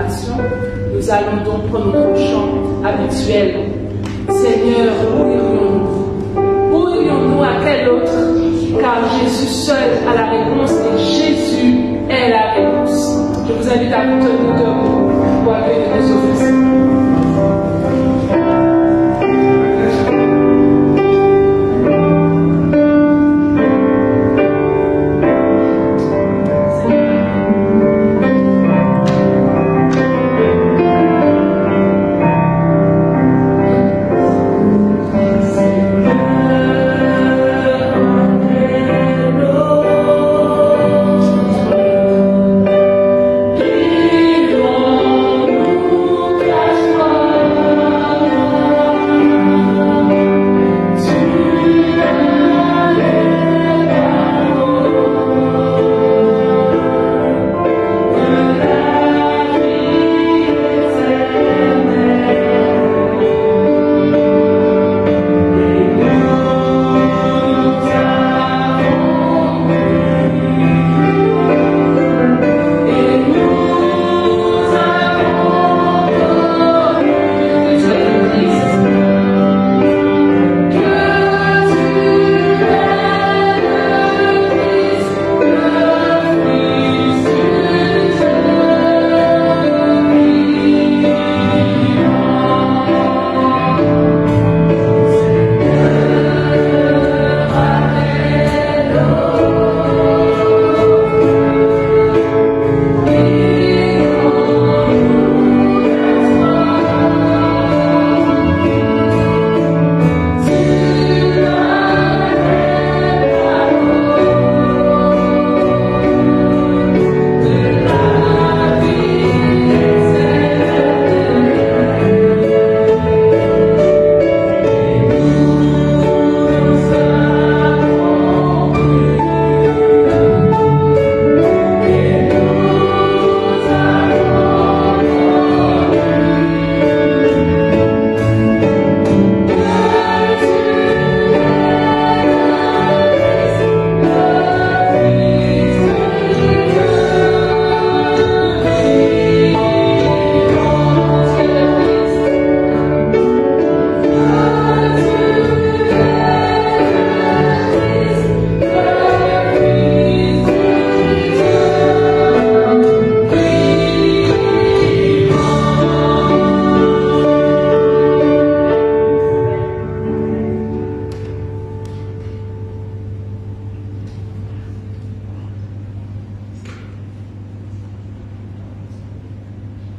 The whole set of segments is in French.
l'adoration. Nous allons donc prendre notre chant habituel. Seigneur, où irions-nous? Où irions-nous à quel autre? Car Jésus seul a la réponse et Jésus est la réponse. Je vous invite à vous tenir debout pour accueillir nos offices.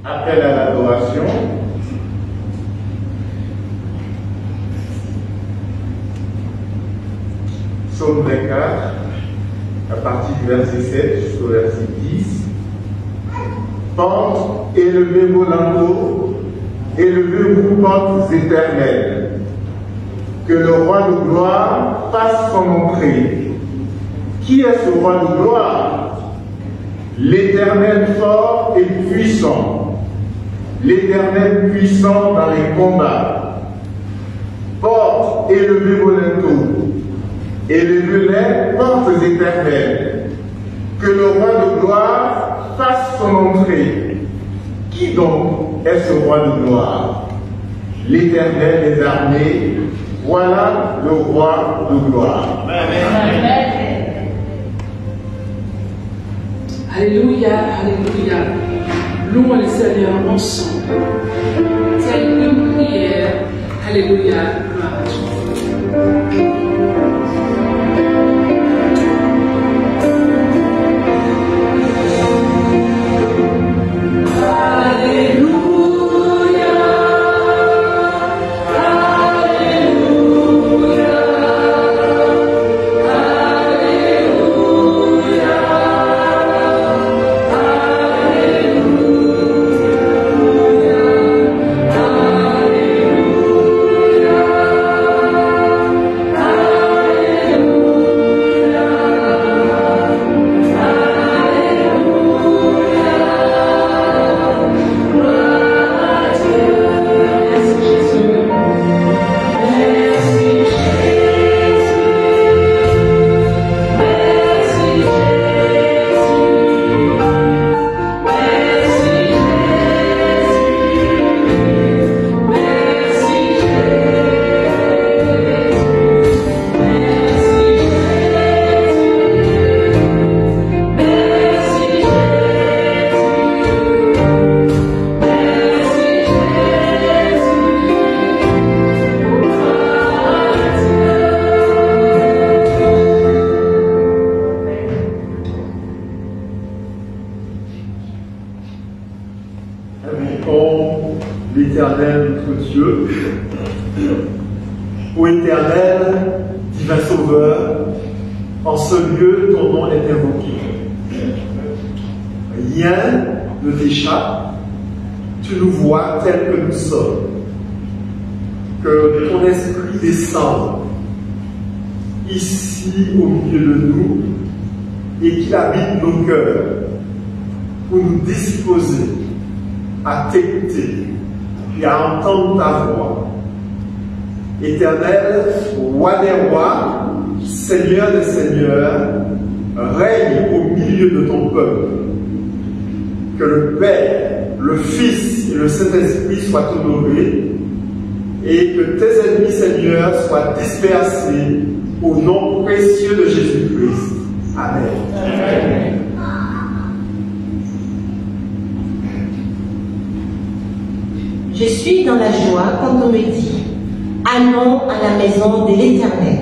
Appel à l'adoration. Psaume 24, à partir du verset 7 jusqu'au verset 10. Porte, élevez vos lingots, élevez-vous, portes éternelles. Que le roi de gloire fasse son entrée. Qui est ce roi de gloire? L'Éternel fort et puissant, l'Éternel puissant dans les combats. Portes, élevez vos linteaux, élevez-les, portes éternelles. Que le roi de gloire fasse son entrée. Qui donc est ce roi de gloire? L'Éternel des armées, voilà le roi de gloire. Amen. Alléluia, alléluia. Louons le Seigneur ensemble. C'est une prière. Alléluia, gloire à Dieu. Hallelujah. invoquons l'Éternel notre Dieu. Ô Éternel, divin Sauveur, en ce lieu, ton nom est invoqué. Rien ne t'échappe, tu nous vois tels que nous sommes. Que ton esprit descende ici au milieu de nous et qu'il habite nos cœurs pour nous disposer à t'écouter et à entendre ta voix. Éternel, roi des rois, Seigneur des seigneurs, règne au milieu de ton peuple. Que le Père, le Fils et le Saint-Esprit soient honorés et que tes ennemis, Seigneur, soient dispersés au nom précieux de Jésus-Christ. Amen. Amen. Je suis dans la joie quand on me dit « Allons à la maison de l'Éternel ».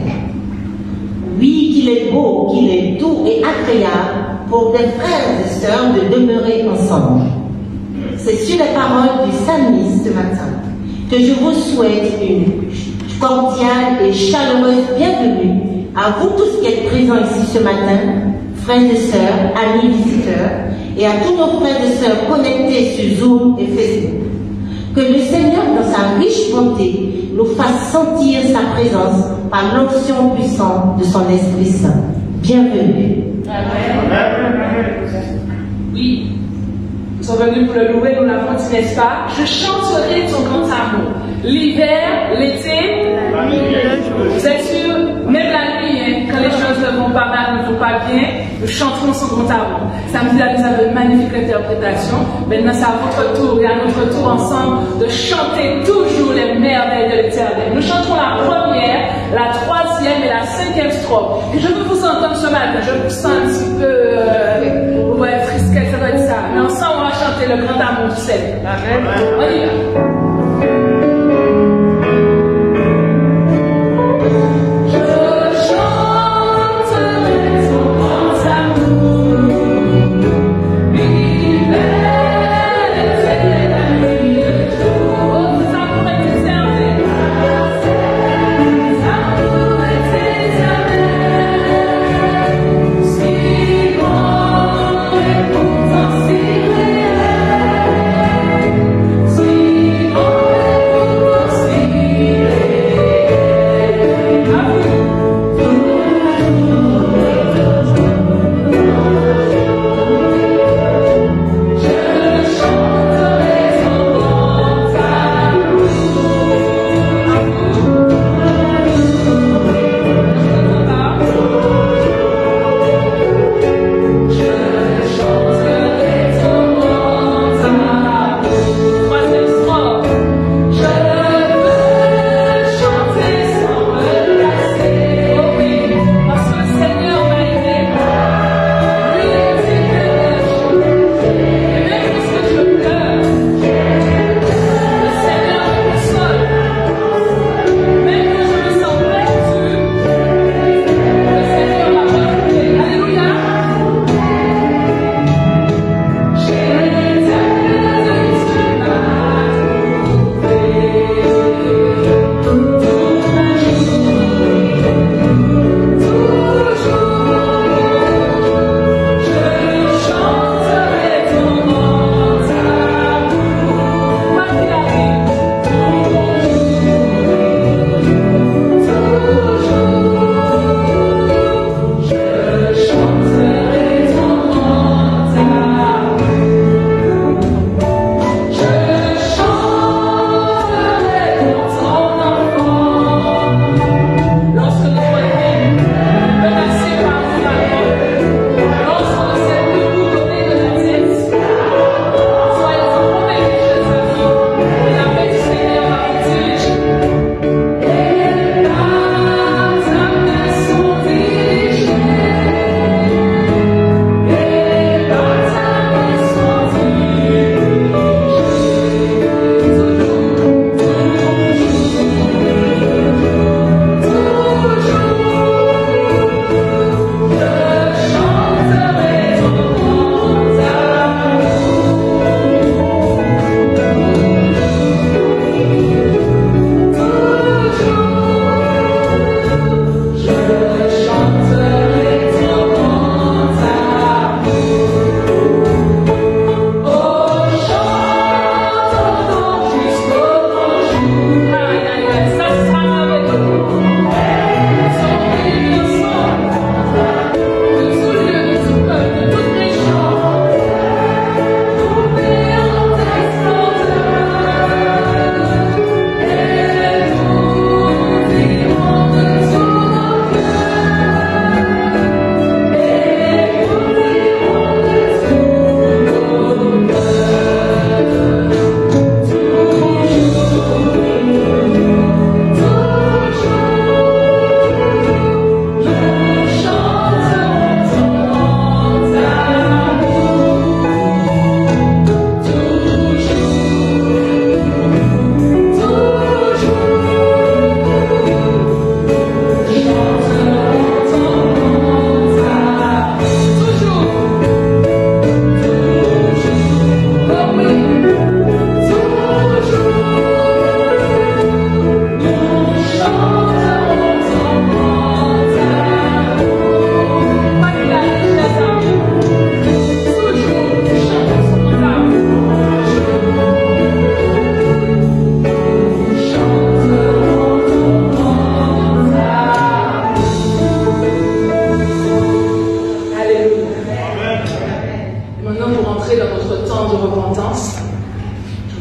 Oui, qu'il est beau, qu'il est doux et agréable pour des frères et sœurs de demeurer ensemble. C'est sur les paroles du psalmiste ce matin que je vous souhaite une cordiale et chaleureuse bienvenue à vous tous qui êtes présents ici ce matin, frères et sœurs, amis visiteurs, et à tous nos frères et sœurs connectés sur Zoom et Facebook. Que le Seigneur, dans sa riche bonté, nous fasse sentir sa présence par l'onction puissante de son Esprit Saint. Bienvenue. Amen. Oui, nous sommes venus pour le louer, nous l'avons dit, n'est-ce pas? Je chanterai ton grand amour. L'hiver, l'été, vous êtes sûr, même la nuit, hein, quand les choses ne vont pas mal, ne vont pas bien, nous chanterons son grand amour. Samedi-là, nous avons une magnifique interprétation. Maintenant, c'est à votre tour et à notre tour ensemble de chanter toujours les merveilles de l'Éternel. Nous chanterons la première, la troisième et la cinquième strophe. Et je veux vous entendre ce matin. Je vous sens un petit peu frisquet, ça doit être ça. Mais ensemble, on va chanter le grand amour du Seigneur. Amen. On y va. See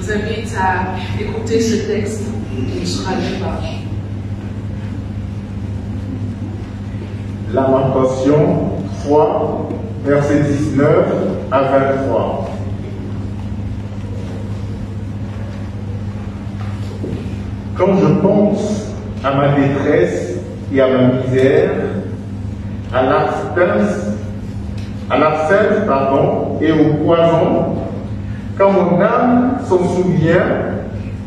vous invite à écouter ce texte qui sera lu par Lamentation 3, versets 19 à 23. Quand je pense à ma détresse et à ma misère, à l'absinthe, et au poison, quand mon âme s'en souvient,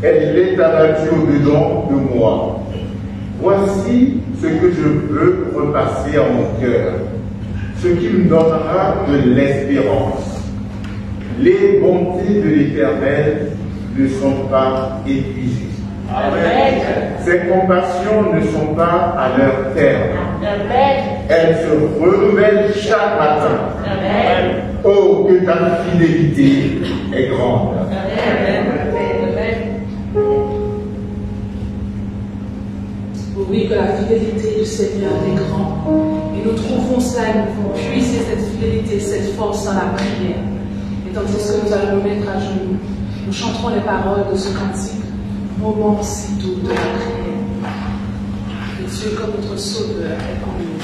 elle est abattue au-dedans de moi. Voici ce que je veux repasser en mon cœur, ce qui me donnera de l'espérance. Les bontés de l'Éternel ne sont pas épuisées. Amen. Ses compassions ne sont pas à leur terme. Amen. Elles se renouvellent chaque matin. Amen. Oh, que ta fidélité est grande. Amen. Oui, que la fidélité du Seigneur est grande. Et nous trouvons cela et nous pouvons puiser cette fidélité, cette force dans la prière. Et tandis que nous allons nous mettre à genoux, nous chanterons les paroles de ce cantique. Moment si doux de la prière. Et Dieu comme notre Sauveur est en nous.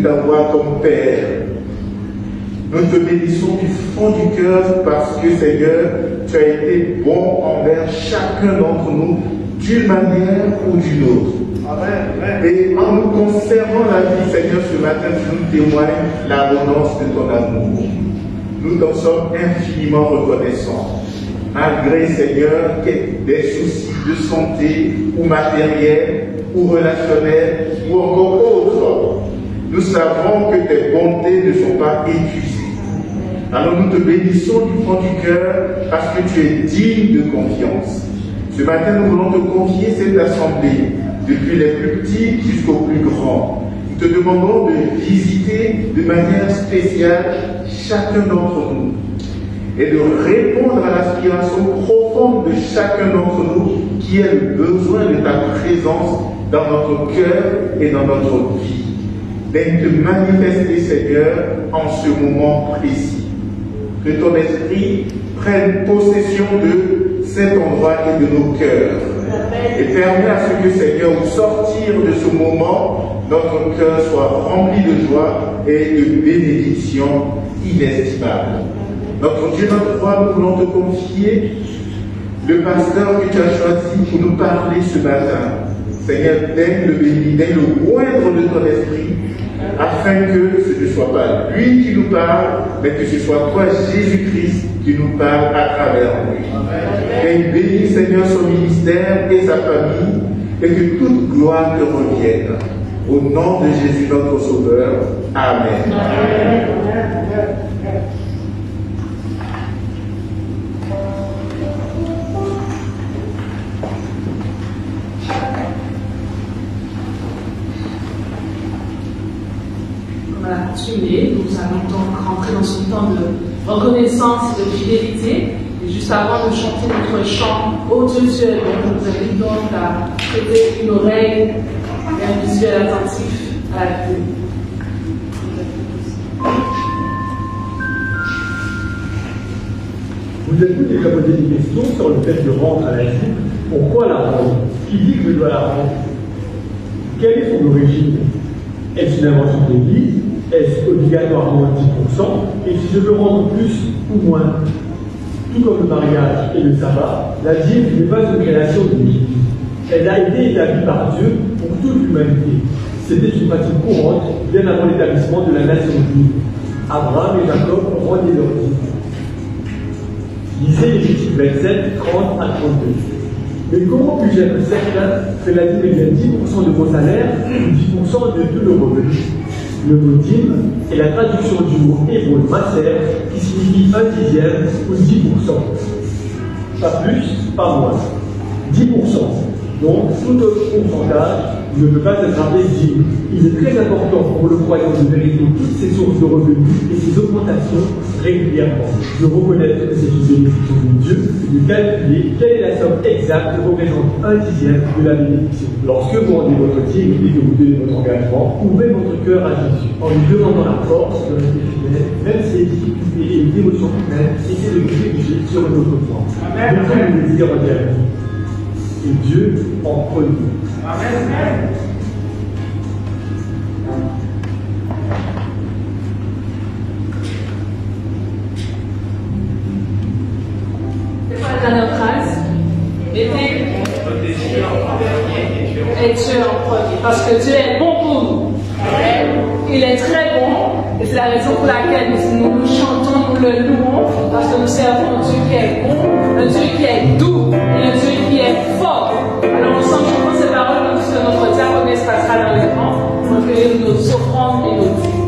D'avoir ton Père. Nous te bénissons du fond du cœur parce que, Seigneur, tu as été bon envers chacun d'entre nous d'une manière ou d'une autre. Amen. Et en nous conservant la vie, Seigneur, ce matin, tu nous témoignes l'abondance de ton amour. Nous t'en sommes infiniment reconnaissants. Malgré, Seigneur, des soucis de santé ou matériels ou relationnels ou encore autres, nous savons que tes bontés ne sont pas épuisées. Alors nous te bénissons du fond du cœur parce que tu es digne de confiance. Ce matin, nous voulons te confier cette assemblée, depuis les plus petits jusqu'aux plus grands. Nous te demandons de visiter de manière spéciale chacun d'entre nous et de répondre à l'aspiration profonde de chacun d'entre nous qui est le besoin de ta présence dans notre cœur et dans notre vie. Viens te manifester, Seigneur, en ce moment précis. Que ton esprit prenne possession de cet endroit et de nos cœurs. Et permets à ce que, Seigneur, au sortir de ce moment, notre cœur soit rempli de joie et de bénédictions inestimables. Notre Dieu, notre roi, nous voulons te confier le pasteur que tu as choisi pour nous parler ce matin. Seigneur, daigne le bénir, daigne le moindre de ton esprit, afin que ce ne soit pas lui qui nous parle, mais que ce soit toi, Jésus-Christ, qui nous parle à travers lui. Et bénis, Seigneur, son ministère et sa famille, et que toute gloire te revienne. Au nom de Jésus, notre Sauveur. Amen. Amen. Nous allons donc rentrer dans ce temps de reconnaissance et de fidélité. Et juste avant de chanter notre chant Ô Dieu, nous vous invitons donc à prêter une oreille et un visuel attentif à la vie. Vous avez déjà posé des questions sur le fait de rendre à la vie. Pourquoi la rendre? Qui dit que je dois la rendre? Quelle est son origine? Est-ce une invention de l'Église? Est-ce obligatoirement 10%? Et si je veux rendre plus ou moins, tout comme le mariage et le sabbat, la dîme n'est pas une création de l'Église. Elle a été établie par Dieu pour toute l'humanité. C'était une pratique courante bien avant l'établissement de la nation juive. Abraham et Jacob rendaient leur dîme. Lisez Lévitique 27, 30 à 32. Mais comment puis-je être certain que la dîme est bien 10% de mon salaire ou 10% de tout le revenu? Le mot dîme est la traduction du mot hébreu maser qui signifie 1/10 ou 10%. Pas plus, pas moins. 10%. Donc, tout autre pourcentage ne peut pas être appelé dîme. Il est très important pour le croyant de vérifier toutes ses sources de revenus et ses augmentations régulièrement, de reconnaître que c'est une bénédiction de Dieu et de calculer quelle est la somme exacte qui représente 1/10 de la bénédiction. Lorsque vous rendez votre dîme et que vous donnez votre engagement, ouvrez votre cœur à Jésus en lui demandant la force de rester fidèle, même si les difficultés et les émotions humaines essaient de vous diriger sur une autre voie. Mettez le désir en dernier. Et Dieu en premier. Amen. C'est quoi la dernière phrase? Mettez et Dieu en premier. Parce que Dieu est bon pour nous. Il est très bon. Et c'est la raison pour laquelle nous chantons, nous le louons. Parce que nous servons un Dieu qui est bon, un Dieu qui est doux et un Dieu qui est fort. Alors ensemble, chantons ces paroles tandis que notre diaconné se passera dans les rangs pour accueillir nos offrandes et nos dîmes.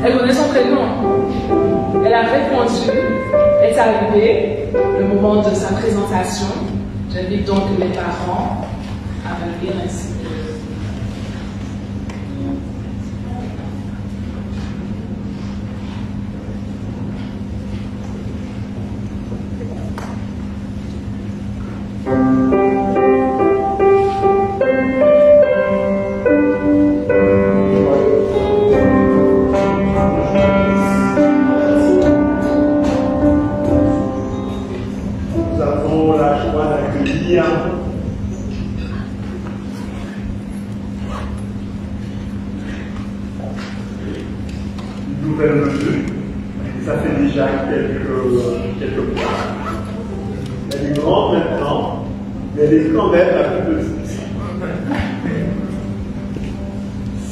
Elle connaît son prénom. Elle a répondu, est arrivé le moment de sa présentation. J'invite donc les parents à venir ainsi.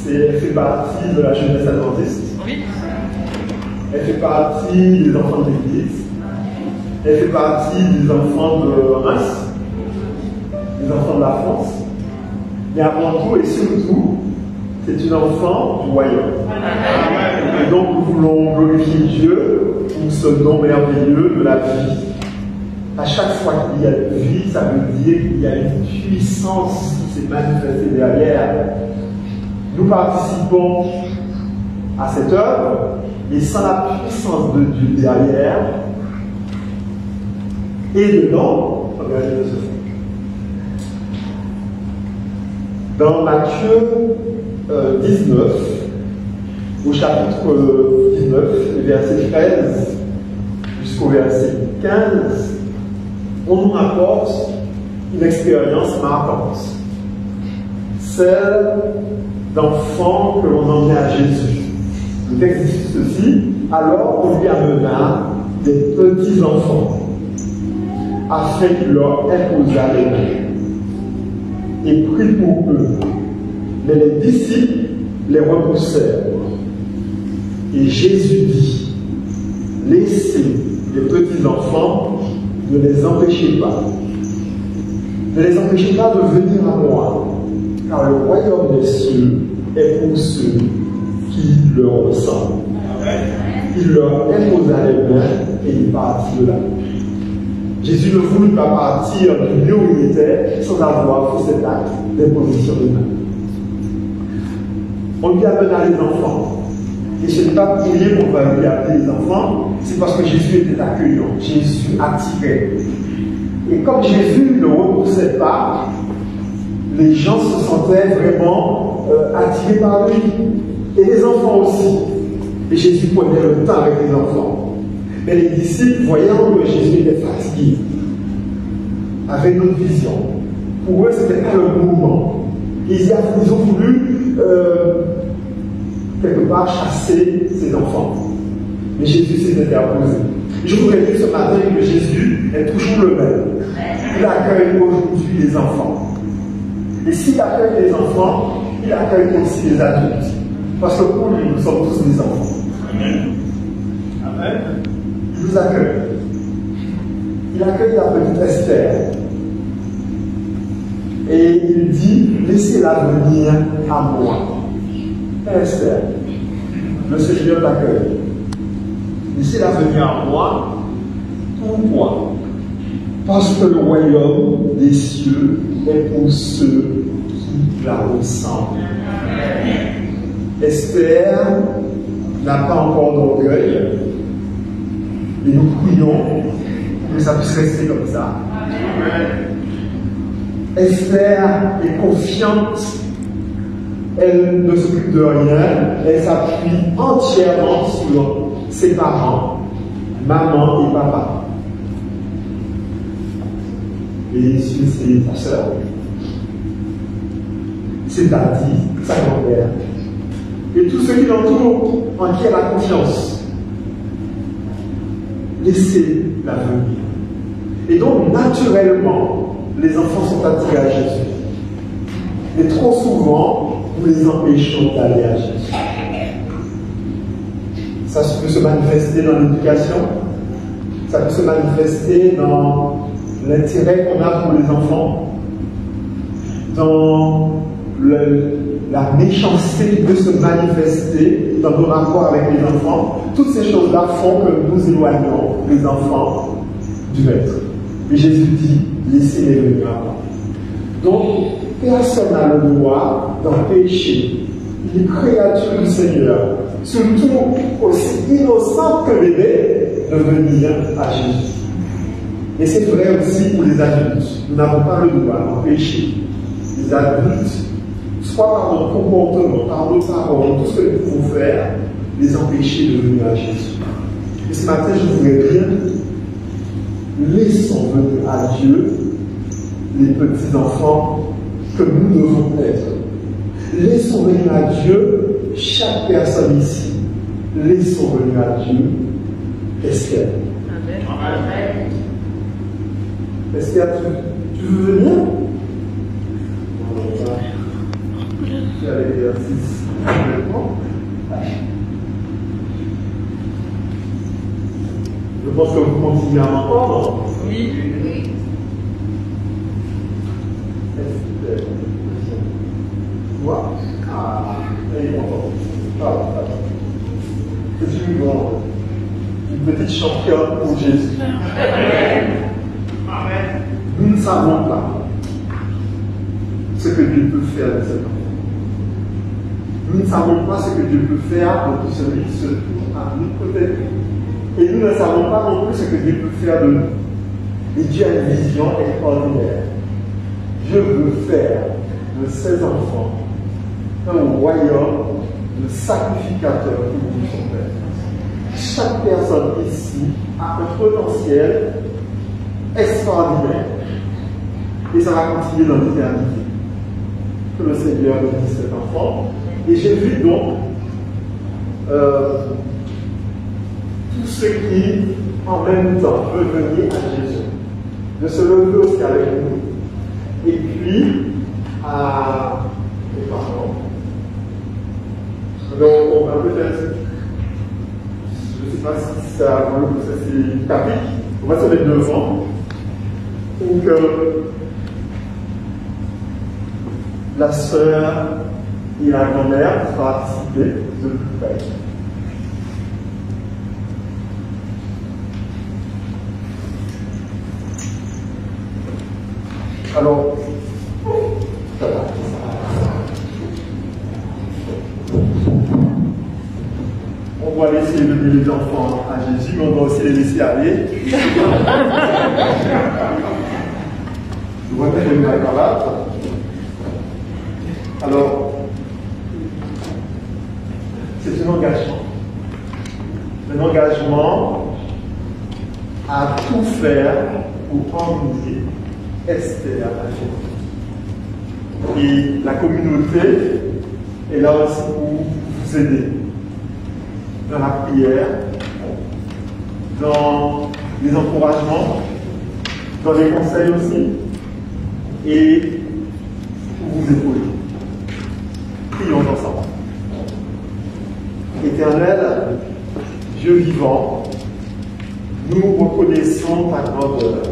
Elle fait partie de la jeunesse adventiste. Oui. Elle fait partie des enfants de l'Église. Elle fait partie des enfants de Reims, des enfants de la France. Mais avant tout et surtout, c'est une enfant du royaume. Et donc nous voulons glorifier Dieu pour ce nom merveilleux de la vie. À chaque fois qu'il y a une vie, ça veut dire qu'il y a une puissance qui s'est manifestée derrière. Nous participons à cette œuvre, et sans la puissance de Dieu derrière, et dedans, regardez ce. Dans Matthieu 19, au chapitre 19, verset 13 jusqu'au verset 15, on nous rapporte une expérience marquante, celle d'enfants que l'on emmenait à Jésus. Le texte dit ceci: alors on lui amena des petits enfants, afin qu'il leur imposât les mains, et prit pour eux. Mais les disciples les repoussèrent. Et Jésus dit: laissez les petits enfants, ne les empêchez pas. Ne les empêchez pas de venir à moi, car le royaume des cieux est pour ceux qui leur ressemblent. Il leur imposa les mains et il partit de là. Jésus ne voulut pas partir du lieu où il était sans avoir fait cet acte d'imposition de main. On lui amena les enfants. Et ce n'est pas pour rien qu'on va lui appeler les enfants, c'est parce que Jésus était accueillant, Jésus attirait. Et comme Jésus ne repoussait pas, les gens se sentaient vraiment attirés par lui. Et les enfants aussi. Et Jésus prenait le temps avec les enfants. Mais les disciples, voyant que Jésus était fatigué, avaient une autre vision. Pour eux, ce n'était pas le moment. Ils ont voulu quelque part chasser ses enfants. Mais Jésus s'est interposé. Je voudrais dire ce matin que Jésus est toujours le même. Il accueille aujourd'hui les enfants. Et s'il accueille les enfants, il accueille aussi les adultes. Parce que pour lui, nous sommes tous des enfants. Amen. Amen. Il nous accueille. Il accueille la petite Esther. Et il dit: laissez-la venir à moi. Esther, le Seigneur t'accueille. Laissez-la venir à moi. Pourquoi? Parce que le royaume des cieux est pour ceux qui la ressemblent. Esther n'a pas encore d'orgueil. Et nous prions que ça puisse rester comme ça. Esther est confiante. Elle ne s'occupe de rien. Elle s'appuie entièrement sur ses parents, maman et papa. Et sur sa soeur, ses dadis, sa grand-mère. Et tous ceux qui l'entourent, en qui elle a confiance. Laissez-la venir. Et donc, naturellement, les enfants sont attirés à Jésus. Mais trop souvent, nous les empêchons d'aller à Jésus. Ça peut se manifester dans l'éducation, ça peut se manifester dans l'intérêt qu'on a pour les enfants, dans la méchanceté de se manifester dans nos rapports avec les enfants. Toutes ces choses-là font que nous éloignons les enfants du Maître. Et Jésus dit: laissez-les venir à moi. Donc, personne n'a le droit d'empêcher les créatures du Seigneur, surtout aussi innocentes que bébés, de venir à Jésus. Et c'est vrai aussi pour les adultes. Nous n'avons pas le droit d'empêcher les adultes, soit par notre comportement, par nos paroles, tout ce que nous pouvons faire, les empêcher de venir à Jésus. Et ce matin, je voudrais dire: laissons venir à Dieu les petits enfants que nous devons être. Laissons venir à Dieu chaque personne ici. Laissons venir à Dieu Esther. Amen. Esther, tu veux venir? Tu as l'exercice. Je pense que vous continuez à m'entendre. Oui. Esther. Tu vois? Ah, elle est contente. Une petite championne pour Jésus. Amen. Nous ne savons pas ce que Dieu peut faire de cet enfant. Nous ne savons pas ce que Dieu peut faire de celui qui se trouve à notre côté. Et nous ne savons pas non plus ce que Dieu peut faire de nous. Et Dieu a une vision extraordinaire. Dieu veut faire de ses enfants un royaume le sacrificateur pour son Père. Chaque personne ici a un potentiel extraordinaire. Et ça va continuer dans l'éternité. Que le Seigneur bénisse cet enfant. Et j'ai vu donc tous ceux qui, en même temps, veulent venir à Jésus, de se lever aussi avec nous. Et puis, pardon. Donc, on va peut-être, je ne sais pas si ça c'est capique, on va se mettre devant pour que la sœur et la grand-mère participent de près. Alors, ça va. On va laisser donner les enfants à Jésus, mais on va aussi les laisser aller. Je vois que ma cravate. Alors, c'est un engagement. Un engagement à tout faire pour organiser Esther à Jésus. Et la communauté est là aussi pour vous aider dans la prière, dans les encouragements, dans les conseils aussi, et pour vous épauler. Prions ensemble. Éternel, Dieu vivant, nous reconnaissons ta grandeur.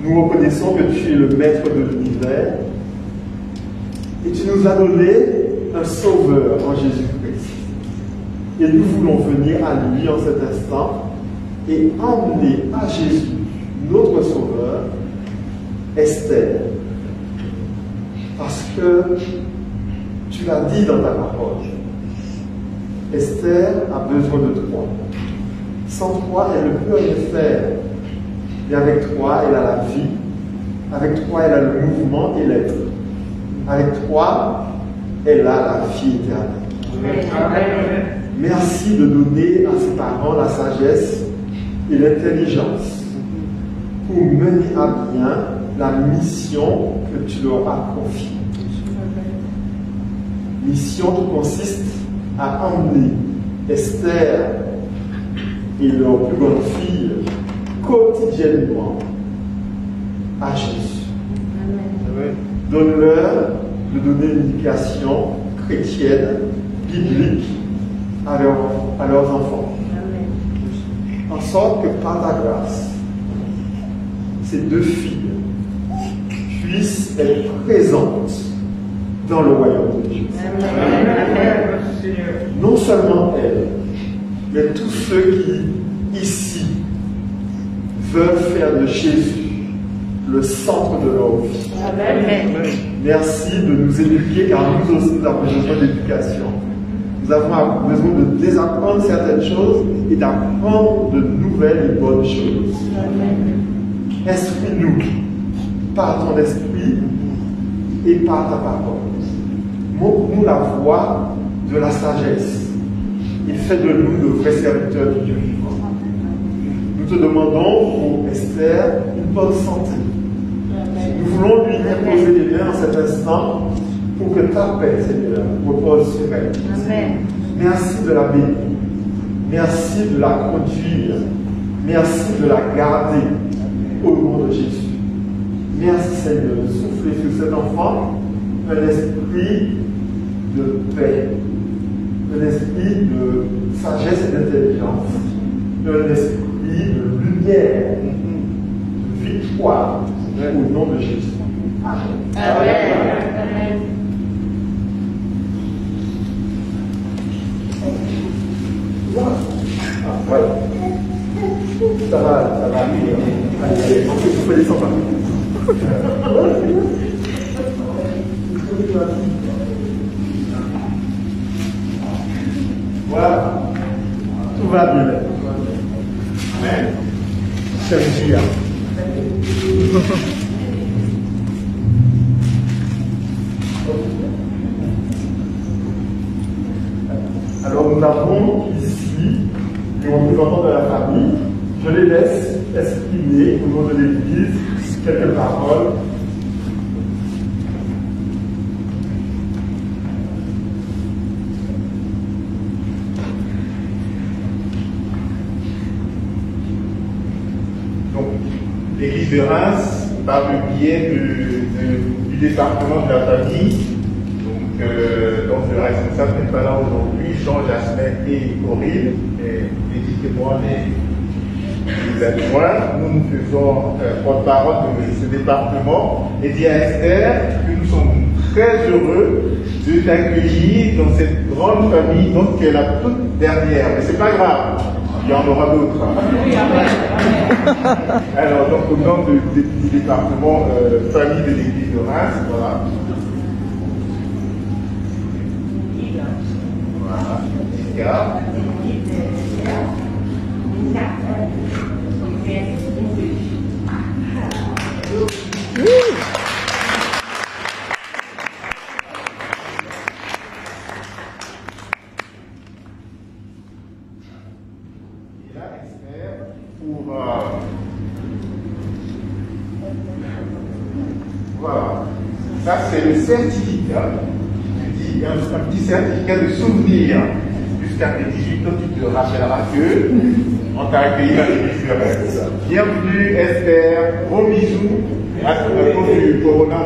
Nous reconnaissons que tu es le maître de l'univers et tu nous as donné un sauveur en Jésus-Christ. Et nous voulons venir à lui en cet instant et emmener à Jésus, notre sauveur, Esther. Parce que tu l'as dit dans ta parole. Esther a besoin de toi. Sans toi, elle ne peut rien faire. Et avec toi, elle a la vie. Avec toi, elle a le mouvement et l'être. Avec toi, elle a la vie éternelle. Amen. Merci de donner à ses parents la sagesse et l'intelligence pour mener à bien la mission que tu leur as confiée. Mission qui consiste à emmener Esther et leur plus grande fille quotidiennement à Jésus. Amen. Donne-leur de donner une éducation chrétienne, biblique à leurs enfants. Amen. En sorte que par ta grâce, ces deux filles puissent être présentes dans le royaume de Dieu. Amen. Non seulement elles, mais tous ceux qui, ici, veulent faire de Jésus le centre de leur vie. Amen. Merci de nous éduquer, car nous aussi nous avons besoin d'éducation. Nous avons besoin de désapprendre certaines choses et d'apprendre de nouvelles et bonnes choses. Amen. Instruis-nous par ton esprit et par ta parole. Montre-nous la voie de la sagesse et fais de nous de vrais serviteurs de Dieu vivant. Nous te demandons pour Esther une bonne santé. Nous voulons lui imposer les mains en cet instant pour que ta paix, Seigneur, repose sur elle. Amen. Merci de la bénir. Merci de la conduire. Merci de la garder au nom de Jésus. Merci, Seigneur, de souffler sur cet enfant un esprit de paix, un esprit de sagesse et d'intelligence, un esprit de lumière, de victoire, au nom de Jésus. Amen. Amen. Voilà. Ça va aller. Allez, vous pouvez descendre. Voilà. Tout va bien. Amen. C'est Dieu. Alors nous avons ici les représentants de la famille. Je les laisse exprimer au nom de l'Église quelques paroles. Donc, l'Église de Reims, par le biais du département de la famille, donc le responsable n'est pas là aujourd'hui, Jean, Jasmin et Corinne, et édiquez-moi les adjoints. Nous faisons porte-parole de ce département et dit à Esther que nous sommes très heureux de t'accueillir dans cette grande famille, donc qui est la toute dernière. Mais c'est pas grave, il y en aura d'autres. Alors, donc au nom du département famille de l'Église de Reims, voilà. Voilà, voilà, ça c'est le certificat, je dis un petit certificat de souvenir jusqu'à tes 18 ans, tu te rappelleras que on t'a accueilli dans l'église de Reims. Bienvenue Esther, gros bisous, à cause du corona.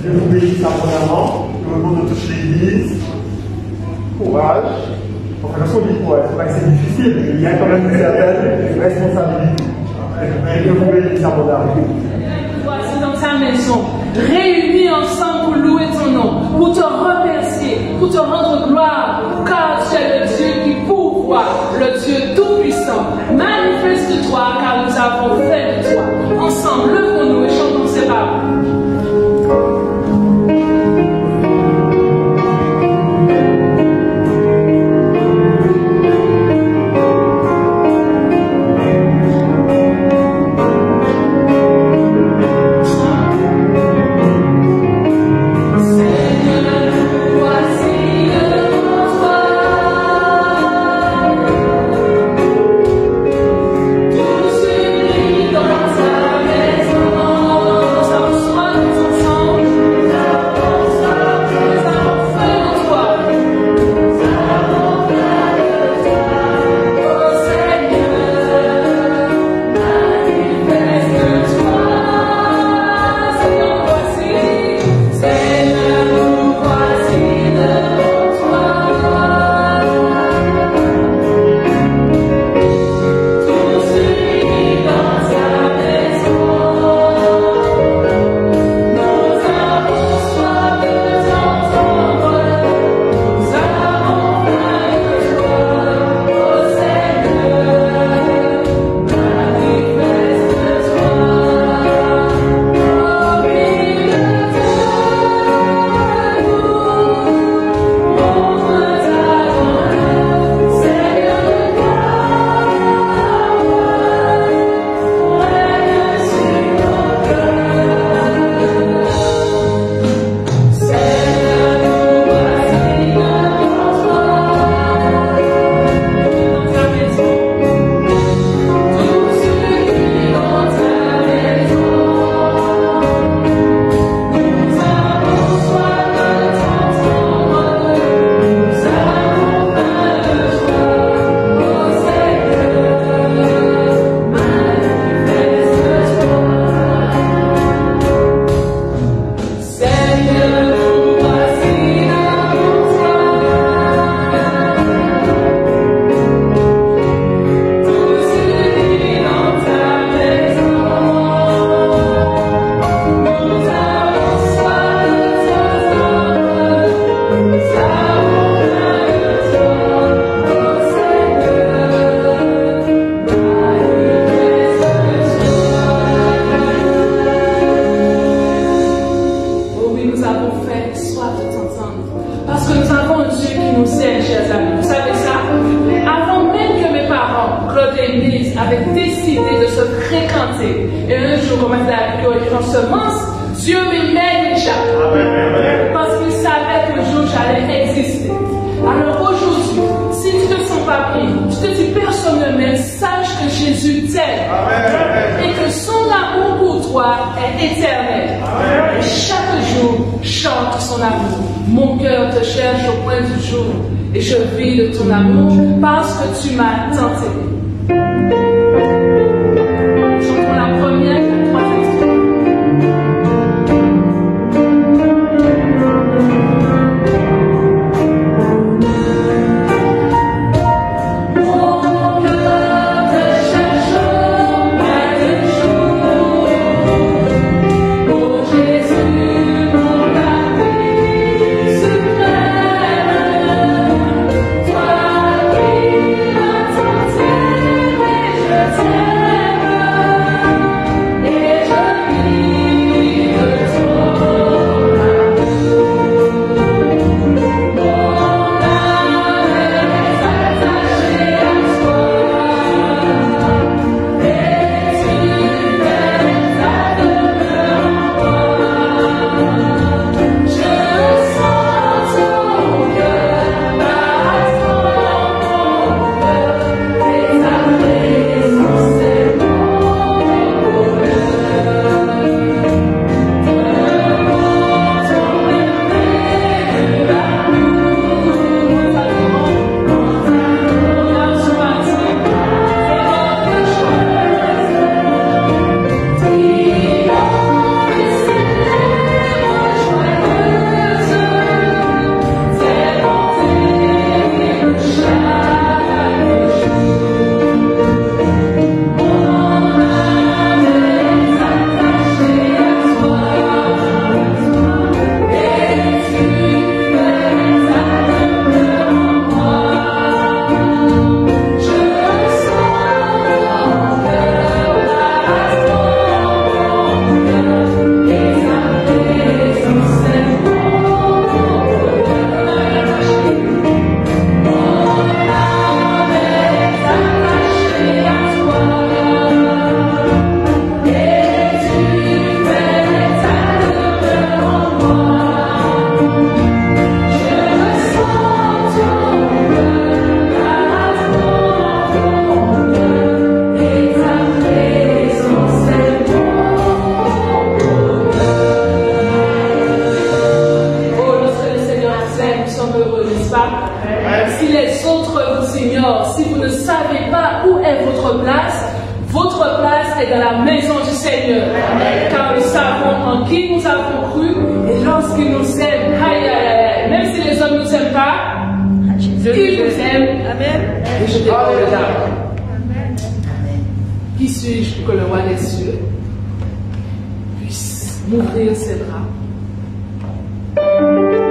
Je vous bénisse abondamment, au nom de toute l'Église. Courage. Enfin, je suis dit, c'est pas que c'est difficile, mais il y a quand même une certaine responsabilité. Je vous bénisse abondamment. Voici dans ta maison, réunis ensemble pour louer ton nom, pour te remercier, pour te rendre gloire, car tu es le Dieu qui pourvoit, le Dieu tout-puissant. Manifeste-toi, car nous avons fait de toi. Ensemble, levons-nous et chantons ces paroles. Voici devant toi fréquenter. Et un jour, comme on semence, Dieu m'aimait déjà. Parce qu'il savait que le jour j'allais exister. Alors aujourd'hui, si tu ne te sens pas pris, tu te dis personne ne m'aime, sache que Jésus t'aime. Et que son amour pour toi est éternel. Et chaque jour, chante son amour. Mon cœur te cherche au point du jour. Et je vis de ton amour parce que tu m'as tant aimé. Chantons la première et la troisième strophe. Si les autres vous ignorent, si vous ne savez pas où est votre place est dans la maison du Seigneur. Car nous savons en qui nous avons cru et lorsqu'il nous aime, même si les hommes ne nous aiment pas, il nous aime. Amen. Et je dépends de là. Qui suis-je pour que le roi des cieux puisse m'ouvrir ses bras? Thank you.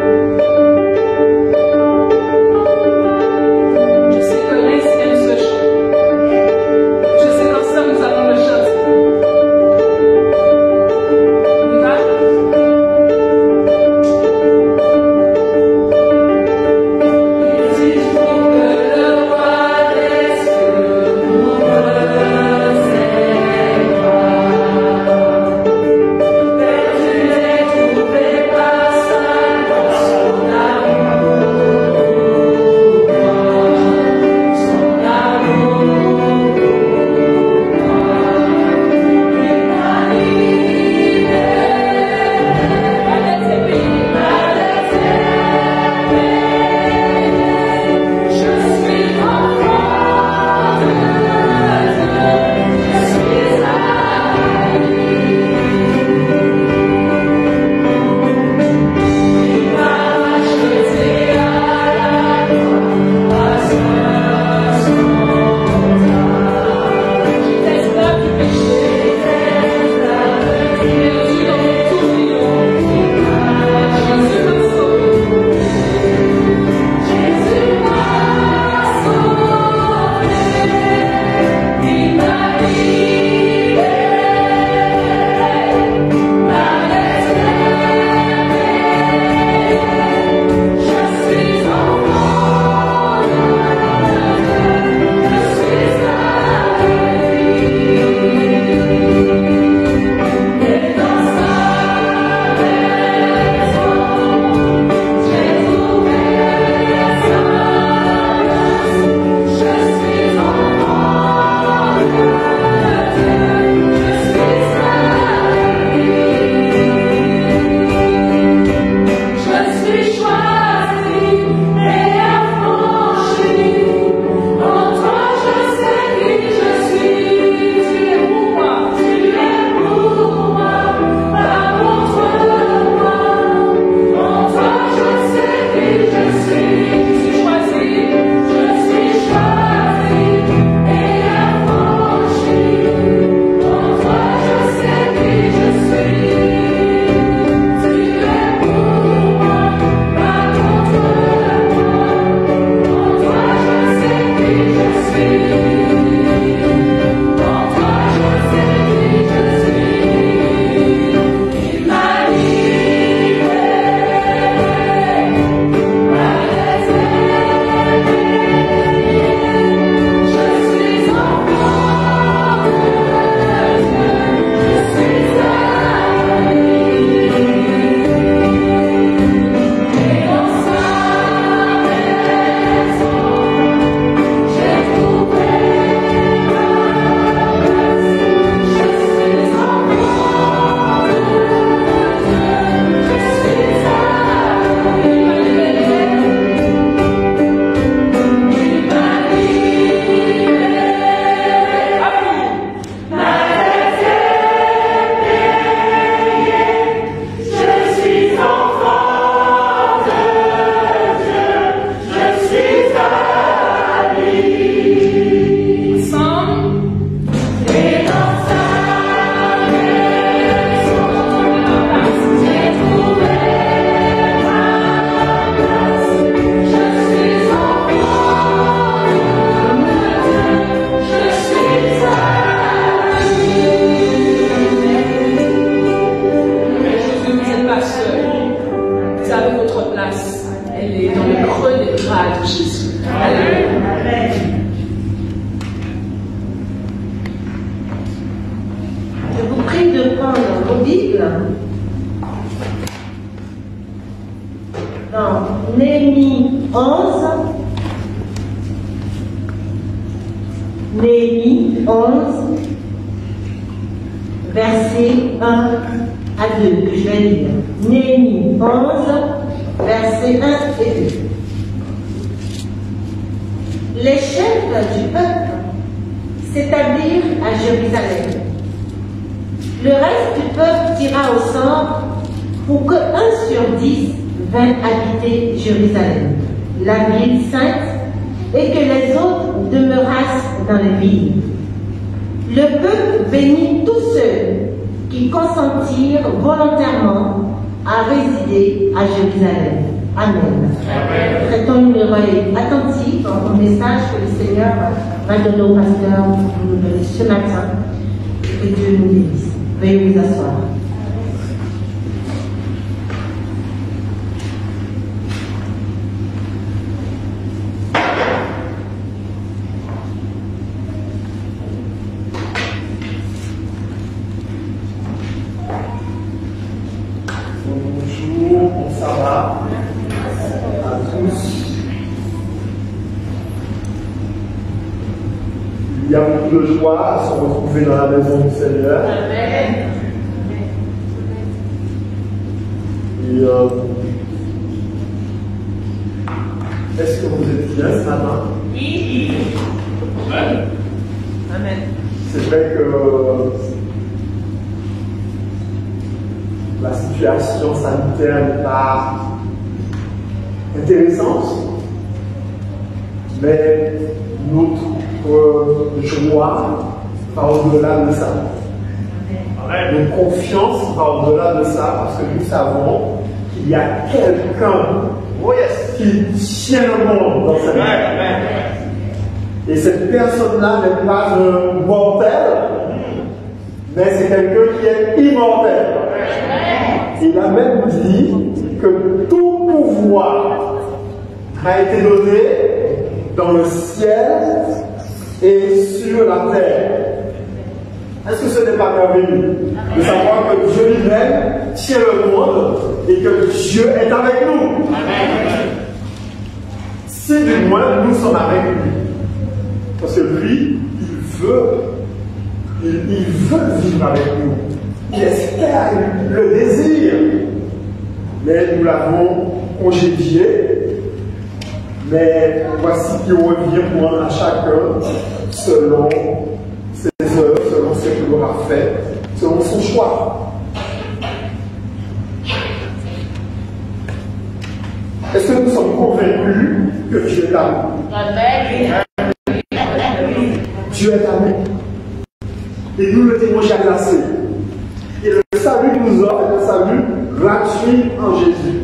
Dans Néhémie 11, verset 1 à 2, que je vais lire. Néhémie 11, versets 1 et 2. Les chefs du peuple s'établirent à Jérusalem. Le reste du peuple tira au sort pour que 1 sur 10 vint habiter Jérusalem, la ville sainte, et que les autres demeurassent dans les villes. Le peuple bénit tous ceux qui consentirent volontairement à résider à Jérusalem. Amen. Prêtons une oreille attentive au message que le Seigneur va donner au pasteur pour nous donner ce matin. Que Dieu nous bénisse. Veuillez vous asseoir. Bonjour, bon sabbat à tous. Il y a beaucoup de joie à se retrouver dans la maison du Seigneur. Amen. Et est-ce que vous êtes bien ce matin? Oui. Amen. C'est vrai que la situation sanitaire n'est pas intéressante, mais notre joie va au-delà de ça. Notre confiance va au-delà de ça parce que nous savons qu'il y a quelqu'un qui tient le monde dans sa main. Et cette personne-là n'est pas un mortel, mais c'est quelqu'un qui est immortel. Il a même dit que tout pouvoir a été donné dans le ciel et sur la terre. Est-ce que ce n'est pas merveilleux de savoir que Dieu lui-même tient le monde et que Dieu est avec nous? Si du moins nous sommes avec lui. Parce que lui, il veut vivre avec nous. Il espère, il le désire. Mais nous l'avons congédié. Mais voici qu'il revient pour à chacun selon ses œuvres, selon ce qu'il aura fait, selon son choix. Est-ce que nous sommes convaincus que Dieu est amour? Dieu est amour. Et nous le témoignons jamais assez. Et le salut que nous offre est un salut gratuit en Jésus.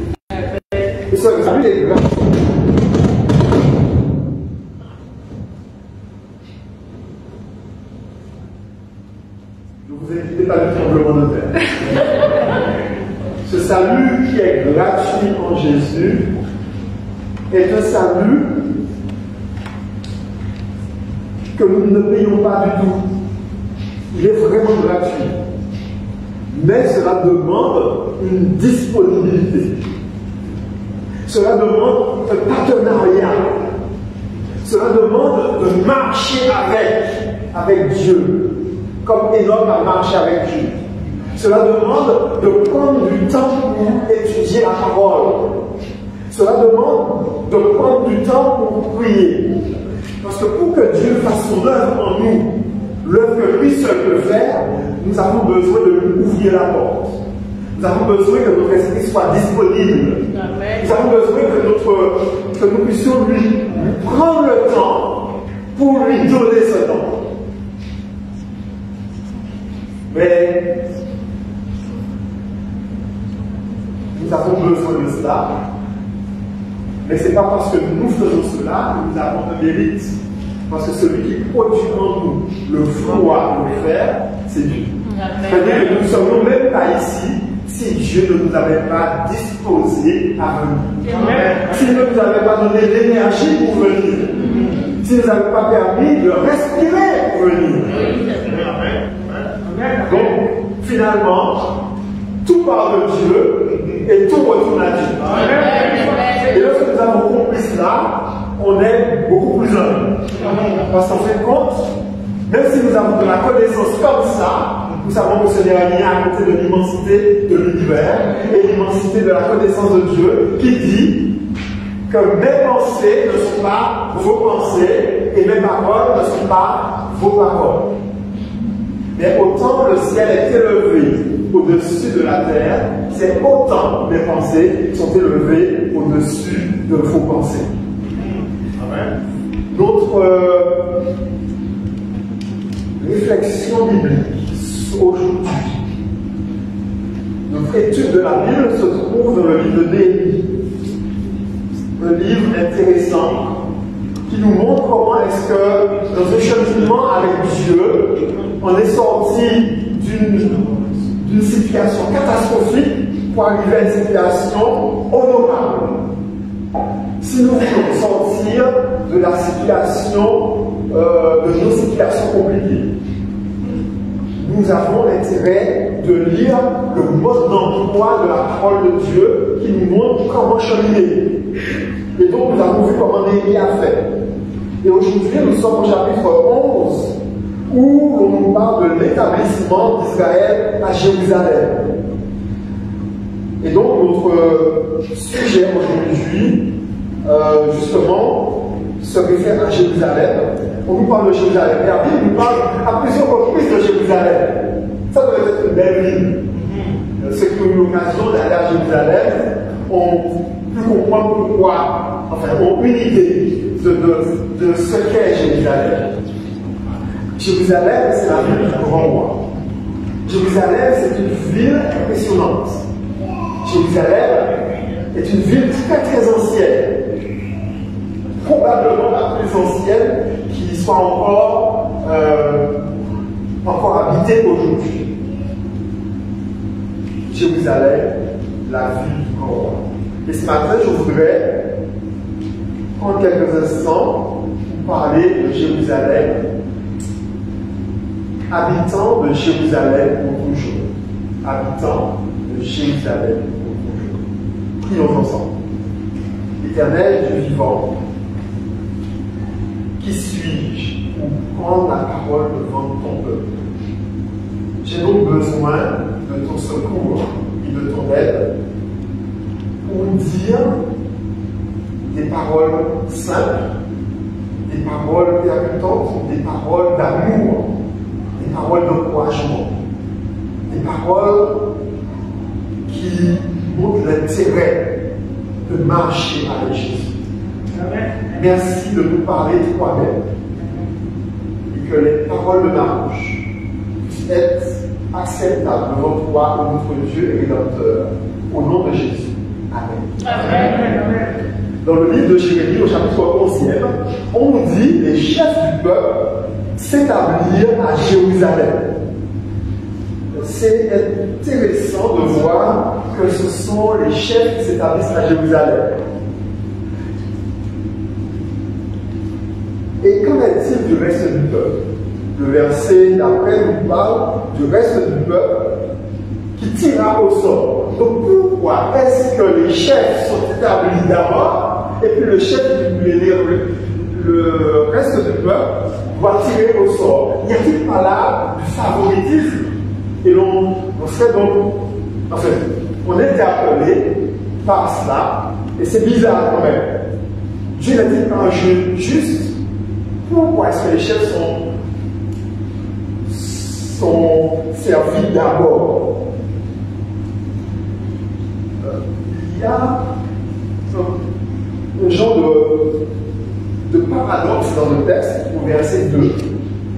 Et ce salut est gratuit. Je vous invite pas le tremblement de terre. Ce salut qui est gratuit en Jésus est un salut que nous ne payons pas du tout. Il est vraiment gratuit. Mais cela demande une disponibilité. Cela demande un partenariat. Cela demande de marcher avec Dieu, comme Enoch a marché avec Dieu. Cela demande de prendre du temps pour étudier la parole. Cela demande de prendre du temps pour prier. Parce que pour que Dieu fasse son œuvre en nous, l'œuvre que lui seul peut faire, nous avons besoin de lui ouvrir la porte. Nous avons besoin que notre esprit soit disponible. Amen. Nous avons besoin que nous puissions lui prendre le temps pour lui donner ce temps. Mais nous avons besoin de cela. Mais ce n'est pas parce que nous faisons cela que nous avons un mérite. Parce que celui qui produit en nous le vouloir le faire, c'est Dieu. C'est-à-dire que nous ne serions même pas ici si Dieu ne nous avait pas disposé à venir. S'il ne nous avait pas donné l'énergie pour venir. S'il ne nous avait pas permis de respirer pour venir. Donc, finalement, tout part de Dieu et tout retourne à Dieu. Et lorsque nous avons compris cela, on est beaucoup plus humble. Parce qu'en fin de compte, même si nous avons de la connaissance comme ça, nous savons que ce n'est rien à côté de l'immensité de l'univers et l'immensité de la connaissance de Dieu qui dit que mes pensées ne sont pas vos pensées et mes paroles ne sont pas vos paroles. Mais autant le ciel est élevé au-dessus de la terre, c'est autant mes pensées sont élevées au-dessus de vos pensées. Amen. Notre réflexion biblique aujourd'hui, notre étude de la Bible se trouve dans le livre de Néhémie. Un livre intéressant qui nous montre comment est-ce que dans un cheminement avec Dieu, on est sorti d'une situation catastrophique pour arriver à une situation honorable. Si nous voulons sortir de la situation, de nos situations compliquées, nous avons l'intérêt de lire le mode d'emploi de la parole de Dieu qui nous montre comment cheminer. Et donc nous avons vu comment Néhémie a fait. Et aujourd'hui nous sommes au chapitre 11 où l'on nous parle de l'établissement d'Israël à Jérusalem. Et donc notre sujet aujourd'hui, justement, se réfère à Jérusalem. On nous parle de Jérusalem. Et la Bible nous parle à plusieurs reprises de Jérusalem. Ça doit être une belle ville. Ceux qui ont eu l'occasion d'aller à Jérusalem ont pu comprendre pourquoi, enfin, ont une idée de ce qu'est Jérusalem. Jérusalem, c'est la ville du grand roi. Jérusalem, c'est une ville impressionnante. Jérusalem est une ville très très ancienne. Probablement la plus ancienne qui soit encore habitée aujourd'hui. Jérusalem, la ville du grand roi. Et ce matin, je voudrais prendre quelques instants pour parler de Jérusalem, habitant de Jérusalem pour toujours. Habitant de Jérusalem pour toujours. Prions ensemble. Éternel Dieu vivant, qui suis-je pour prendre la parole devant ton peuple? J'ai donc besoin de ton secours et de ton aide pour dire des paroles simples, des paroles percutantes, des paroles d'amour, des paroles d'encouragement, des paroles qui montrent l'intérêt de marcher avec Jésus. Merci de nous parler de toi-même et que les paroles de ma bouche puissent être acceptables devant toi, notre Dieu et Rédempteur, au nom de Jésus. Amen. Amen. Dans le livre de Jérémie, au chapitre 11e, on nous dit les chefs du peuple s'établirent à Jérusalem. C'est intéressant de voir que ce sont les chefs qui s'établissent à Jérusalem. Et qu'en est-il du reste du peuple? Le verset d'après nous parle du reste du peuple qui tira au sort. Donc pourquoi est-ce que les chefs sont établis d'abord et puis le reste du peuple doit tirer au sort? N'y a-t-il pas là du favoritisme? Et on serait donc, enfin, on est appelé par cela, et c'est bizarre quand même. Dieu n'est-il pas un jeu juste? Pourquoi est-ce que les chefs sont servis d'abord? Il y a un genre de paradoxe dans le texte, au verset 2.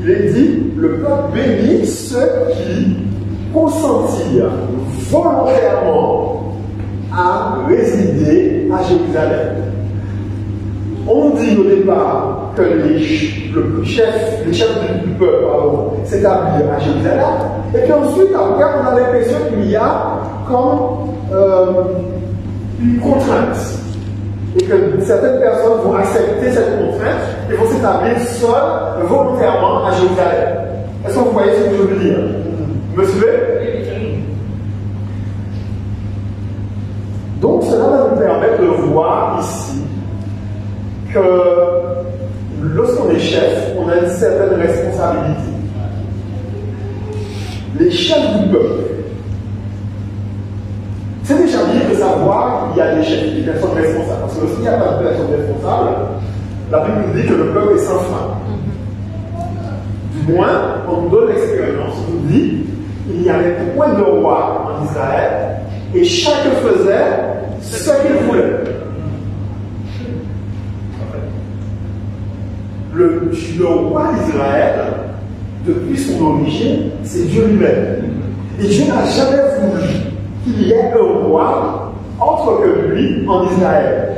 Il est dit, le peuple bénit ceux qui consentirent volontairement à résider à Jérusalem. On dit au départ que les chefs du peuple s'établirent à Jérusalem, et puis ensuite, après, on a l'impression qu'il y a comme une contrainte, et que certaines personnes vont accepter cette contrainte et vont s'établir seules, volontairement à Jérusalem. Est-ce que vous voyez ce que je veux dire? Vous me suivez? Donc cela va nous permettre de voir ici que lorsqu'on est chef, on a une certaine responsabilité. Les chefs du peuple, c'est déjà bien de savoir qu'il y a des chefs, des personnes responsables. Parce que s'il n'y a pas de personnes responsables, la Bible nous dit que le peuple est sans fin. Du moins, on nous donne l'expérience, on nous dit qu'il n'y avait point de roi en Israël et chacun faisait ce qu'il voulait. Le roi d'Israël, depuis son origine, c'est Dieu lui-même. Et Dieu n'a jamais voulu qu'il y ait un roi autre que lui en Israël.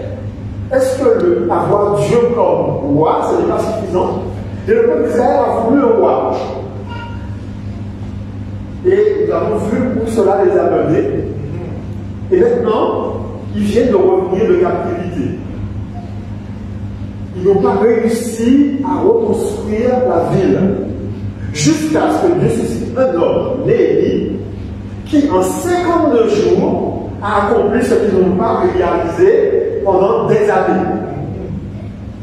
Est-ce que avoir Dieu comme roi, ce n'est pas suffisant? Et le peuple d'Israël a voulu un roi. Et nous avons vu où cela les a menés. Et maintenant, ils viennent de revenir de captivité. Ils n'ont pas réussi à reconstruire la ville. Jusqu'à ce que Dieu suscite un homme, Néhémie, qui en 52 jours a accompli ce qu'ils n'ont pas réalisé pendant des années.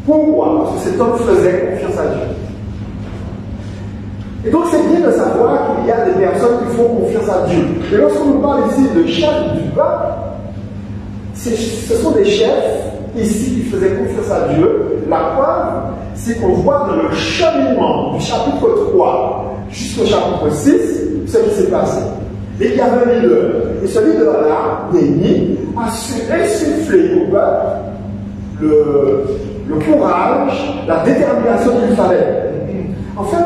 Pourquoi? Parce que cet homme faisait confiance à Dieu. Et donc c'est bien de savoir qu'il y a des personnes qui font confiance à Dieu. Et lorsqu'on nous parle ici de chefs du peuple, ce sont des chefs ici qui faisaient confiance à Dieu. La preuve, c'est qu'on voit dans le cheminement du chapitre 3 jusqu'au chapitre 6 ce qui s'est passé. Et il y avait un leader. Et ce leader-là, Néhémie, a su insuffler au peuple le courage, la détermination qu'il fallait. En fait,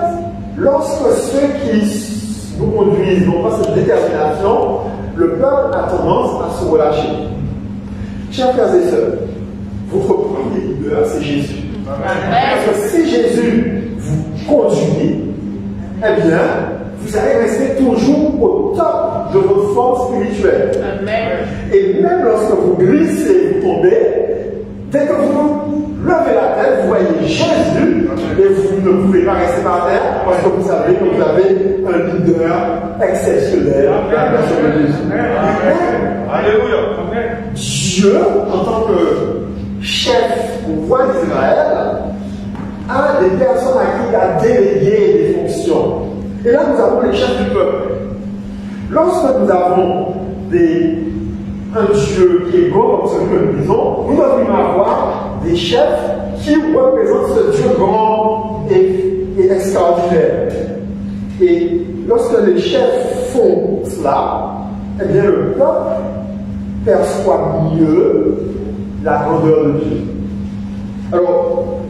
lorsque ceux qui nous conduisent n'ont pas cette détermination, le peuple a tendance à se relâcher. Chers frères et sœurs, votre premier leader, c'est Jésus. Parce que si Jésus vous conduit, eh bien, vous allez rester toujours au top de votre forme spirituelle. Et même lorsque vous glissez, vous tombez, dès que vous levez la tête, vous voyez Jésus, et vous ne pouvez pas rester par terre, parce que vous savez que vous avez un leader exceptionnel, la personne de Jésus. Alléluia. Dieu, en tant que chef au roi d'Israël, a des personnes à qui il a délégué des fonctions. Et là, nous avons les chefs du peuple. Lorsque nous avons un Dieu qui est beau, comme celui que nous disons, nous devons avoir des chefs qui représentent ce Dieu grand et extraordinaire. Et lorsque les chefs font cela, eh bien le peuple perçoit mieux la grandeur de Dieu. Alors,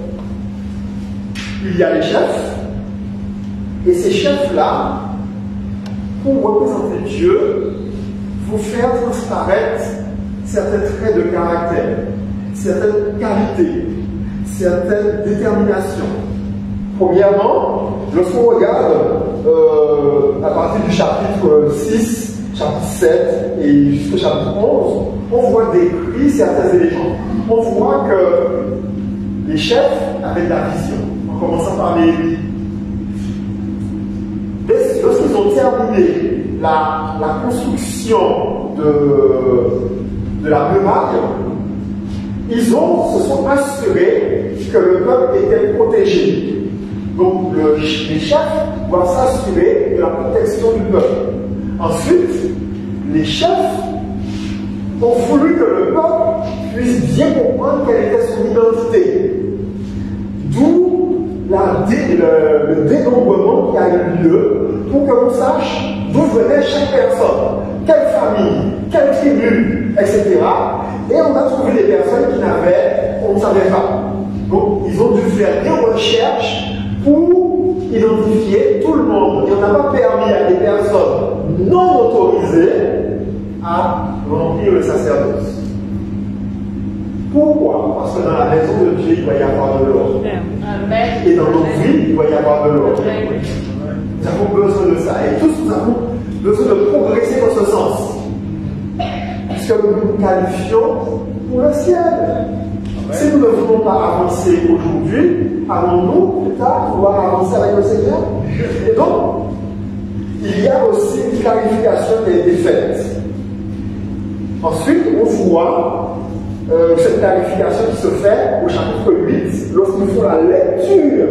il y a les chefs, et ces chefs-là, pour représenter Dieu, vont faire transparaître certains traits de caractère, certaines qualités, certaines déterminations. Premièrement, lorsqu'on regarde à partir du chapitre 6, chapitre 7 et jusqu'au chapitre 11, on voit décrit certains éléments. On voit que les chefs avaient de la vision, en commençant par Néhémie. Lorsqu'ils ont terminé la construction de la muraille, ils se sont assurés que le peuple était protégé. Donc les chefs doivent s'assurer de la protection du peuple. Ensuite, les chefs ont voulu que le peuple puisse bien comprendre quelle était son identité. D'où le dénombrement qui a eu lieu pour que l'on sache d'où venait chaque personne, quelle famille, quelle tribu, etc. Et on a trouvé des personnes on ne savait pas. Donc, ils ont dû faire des recherches pour identifier tout le monde. Et on n'a pas permis à des personnes non autorisées à remplir le sacerdoce. Pourquoi? Parce que dans la maison de Dieu, il doit y avoir de l'ordre. Et dans nos vies, il doit y avoir de l'ordre. Nous avons besoin de ça. Et tous, nous avons besoin de progresser dans ce sens. Puisque nous nous qualifions pour le ciel. Si nous ne voulons pas avancer aujourd'hui, allons-nous plus tard pouvoir avancer avec le Seigneur? Et donc, il y a aussi une clarification qui a été faite. Ensuite, on voit cette clarification qui se fait au chapitre 8, lorsqu'ils font la lecture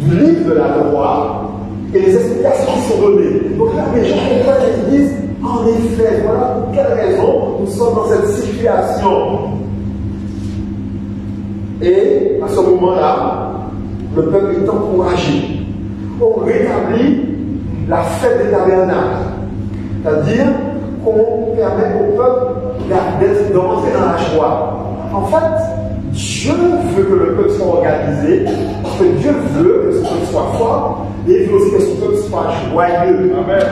du livre de la loi et les explications qui sont données. Donc là, les gens comprennent et disent, en effet, voilà pour quelle raison nous sommes dans cette situation. Et à ce moment-là, le peuple est encouragé. On rétablit la fête des tabernacles, c'est-à-dire qu'on permet au peuple d'entrer dans la joie. En fait, Dieu veut que le peuple soit organisé, parce que Dieu veut que son peuple soit fort, et il veut aussi que son peuple soit joyeux. Amen.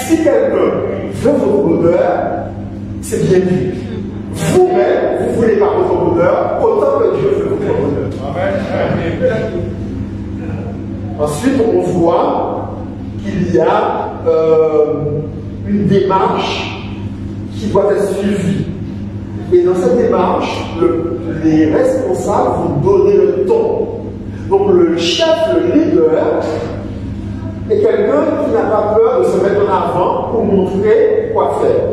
Si quelqu'un veut votre bonheur, c'est bien vu. Vous-même, vous ne voulez pas votre bonheur, autant que Dieu veut votre bonheur. Amen. Ensuite, on voit qu'il y a une démarche qui doit être suivie. Et dans cette démarche, les responsables vont donner le ton. Donc le chef, le leader, est quelqu'un qui n'a pas peur de se mettre en avant pour montrer quoi faire.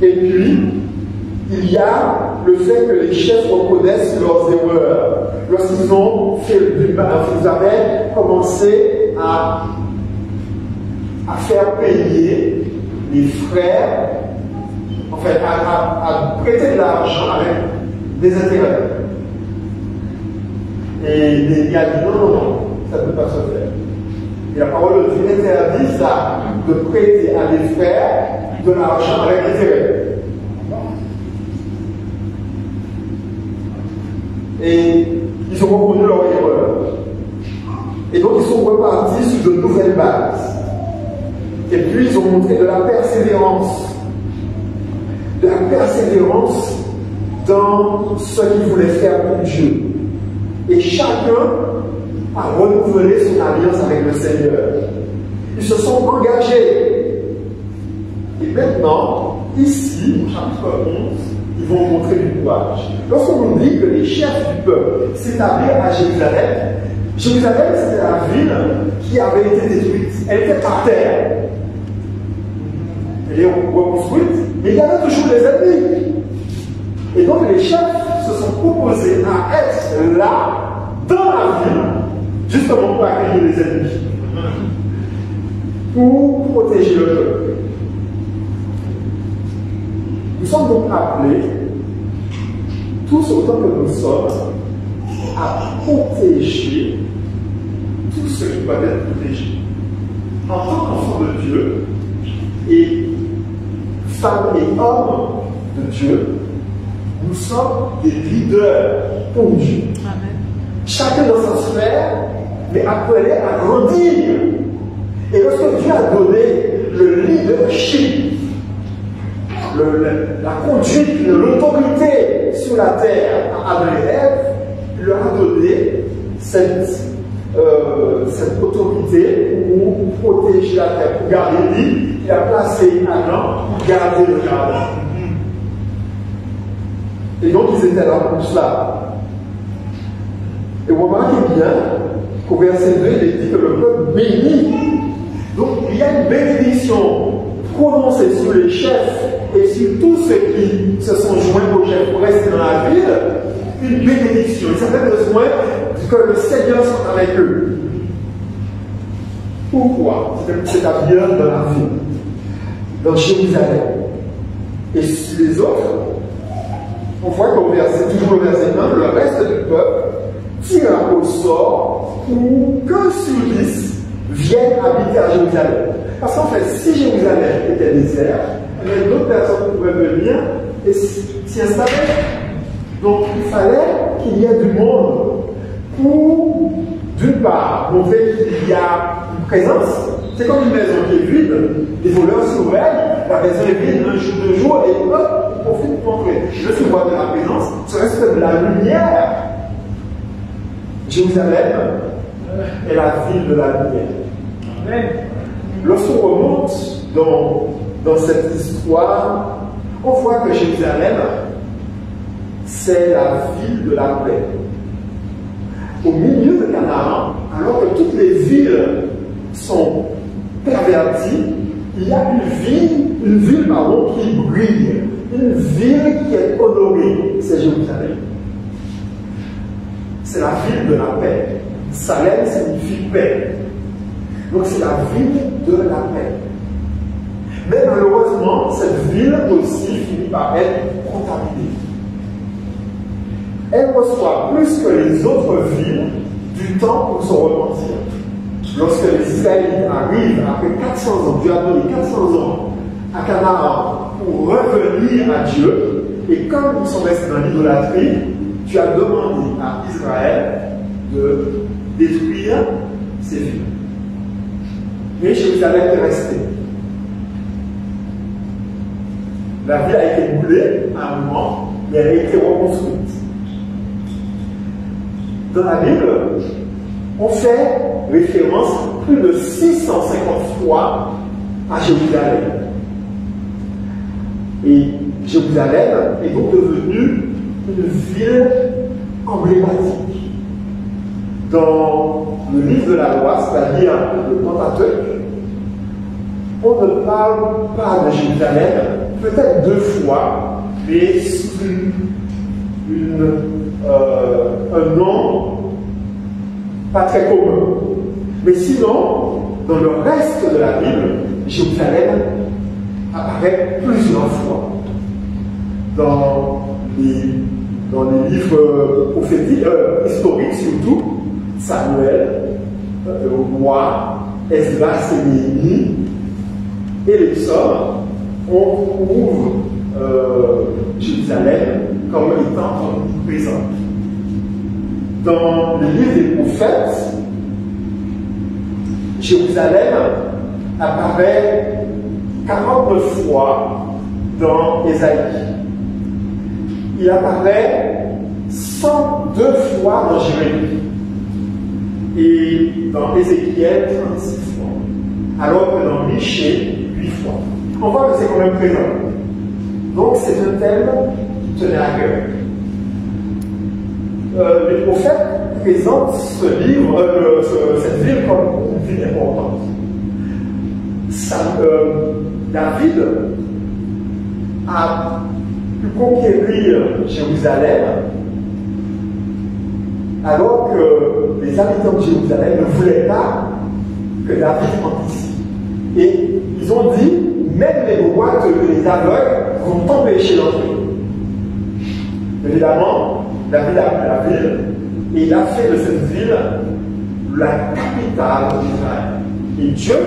Et puis, il y a le fait que les chefs reconnaissent leurs erreurs. Lorsqu'ils ont fait du mal, ils avaient commencé à faire payer les frères, en fait, à prêter de l'argent avec des intérêts. Et il a dit non, ça ne peut pas se faire. Et la parole de Dieu interdit ça, de prêter à des frères de l'argent avec intérêt. Et ils ont reconnu leur erreur. Et donc ils sont repartis sur de nouvelles bases. Et puis ils ont montré de la persévérance. De la persévérance dans ce qu'ils voulaient faire pour Dieu. Et chacun a renouvelé son alliance avec le Seigneur. Ils se sont engagés. Et maintenant, ici, au chapitre 11, ils vont montrer du courage. Lorsqu'on nous dit que les chefs du peuple s'établirent à Jérusalem, Jérusalem c'était la ville qui avait été détruite. Elle était par terre. Elle est reconstruite, mais il y avait toujours des ennemis. Et donc les chefs se sont proposés à être là, dans la ville, justement pour accueillir les ennemis, pour protéger le peuple. Nous sommes donc appelés, tous autant que nous sommes, à protéger tout ce qui doit être protégé. En tant qu'enfants de Dieu, et femmes et hommes de Dieu, nous sommes des leaders pour Dieu. Amen. Chacun dans sa sphère, mais appelé à grandir. Et lorsque Dieu a donné le leadership, la conduite, l'autorité sur la terre à Adam et Ève, il leur a donné cette autorité pour protéger la terre, pour garder l'île. Il a placé Adam pour garder le jardin. Et donc ils étaient là pour cela. Et vous remarquez bien qu'au verset 2, il est dit que le peuple bénit. Donc il y a une bénédiction prononcée sur les chefs et sur tous ceux qui se sont joints aux chefs pour rester dans la ville. Une bénédiction. Ils avaient besoin que le Seigneur soit avec eux. Pourquoi? C'est à bien dans la ville, dans Jérusalem. Et sur les autres, on voit qu'au verset, toujours le verset 1, le reste du peuple tira au sort pour qu'un sur 10 vienne habiter à Jérusalem. Parce qu'en fait, si Jérusalem était désert, il y avait d'autres personnes qui pouvaient venir et s'y installer. Donc il fallait qu'il y ait du monde pour, d'une part, montrer qu'il y a une présence. C'est comme une maison qui est vide, les voleurs surveillent, la maison est vide un jour, 2 jours, et hop, ils profitent pour entrer. Je suis voir de la présence, ce reste de la lumière. Jérusalem est la ville de la lumière. Amen. Lorsqu'on remonte dans cette histoire, on voit que Jérusalem, c'est la ville de la paix. Au milieu de Canaan, alors que toutes les villes sont perverties, il y a une ville qui brille, une ville qui est honorée, c'est Jérusalem. C'est la ville de la paix. Salem signifie paix. Donc c'est la ville de la paix. Mais malheureusement, cette ville aussi finit par être contaminée. Elle reçoit plus que les autres villes du temps pour se repentir. Lorsque les Israélites arrivent après 400 ans, Dieu a donné 400 ans à Canaan pour revenir à Dieu, et comme ils sont restés dans l'idolâtrie, tu as demandé à Israël de détruire ces villes. Mais Jérusalem est restée. La ville a été brûlée à un moment, mais elle a été reconstruite. Dans la Bible, on fait référence plus de 650 fois à Jérusalem. Et Jérusalem est donc devenue une ville emblématique. Dans le livre de la loi, c'est-à-dire le Pentateuque, on ne parle pas de Jérusalem, peut-être 2 fois, mais sous un nom pas très commun. Mais sinon, dans le reste de la Bible, Jérusalem apparaît plusieurs fois. Dans les livres prophétiques, historiques surtout, Samuel, le roi, Esdras et Néhémie, et les psaumes, on trouve Jérusalem comme étant présent. Dans le livre des prophètes, Jérusalem apparaît 49 fois dans Ésaïe. Il apparaît 102 fois dans Jérémie. Et dans Ézéchiel, 36 fois. Alors que dans Michée, 8 fois. On voit que c'est quand même présent. Donc c'est un thème qui tenait à cœur. Les prophètes présentent ce livre, cette ville comme une ville importante. David a pu conquérir Jérusalem alors que les habitants de Jérusalem ne voulaient pas que David entre ici. Et ils ont dit, même les droites et les aveugles vont t'empêcher d'entrer. Évidemment, David a pris la ville et il a fait de cette ville la capitale d'Israël. Et Dieu,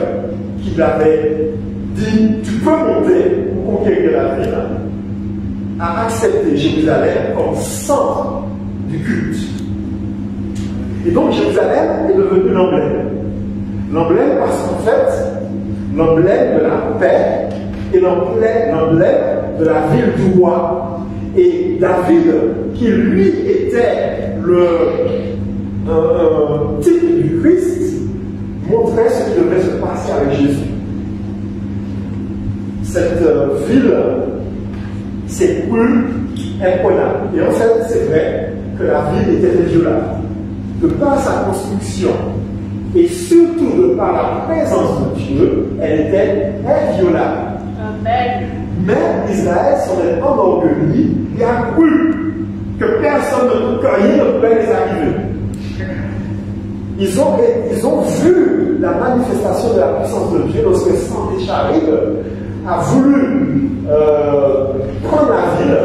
qui l'avait dit, tu peux monter pour conquérir la ville, a accepté Jérusalem comme centre du culte. Et donc Jérusalem est devenu l'emblème. L'emblème parce qu'en fait, l'emblème de la paix et l'emblème de la ville du roi. Et David, qui lui était le type du Christ, montrait ce qui devait se passer avec Jésus. Cette ville s'écoule imprenable. Et en fait, c'est vrai que la ville était inviolable. De par sa construction et surtout de par la présence de Dieu, elle était inviolable. Amen. Mais Israël s'en est enorgueilli et a cru que personne ne pouvait les arriver. Ils ont vu la manifestation de la puissance de Dieu lorsque Sandécharib a voulu prendre la ville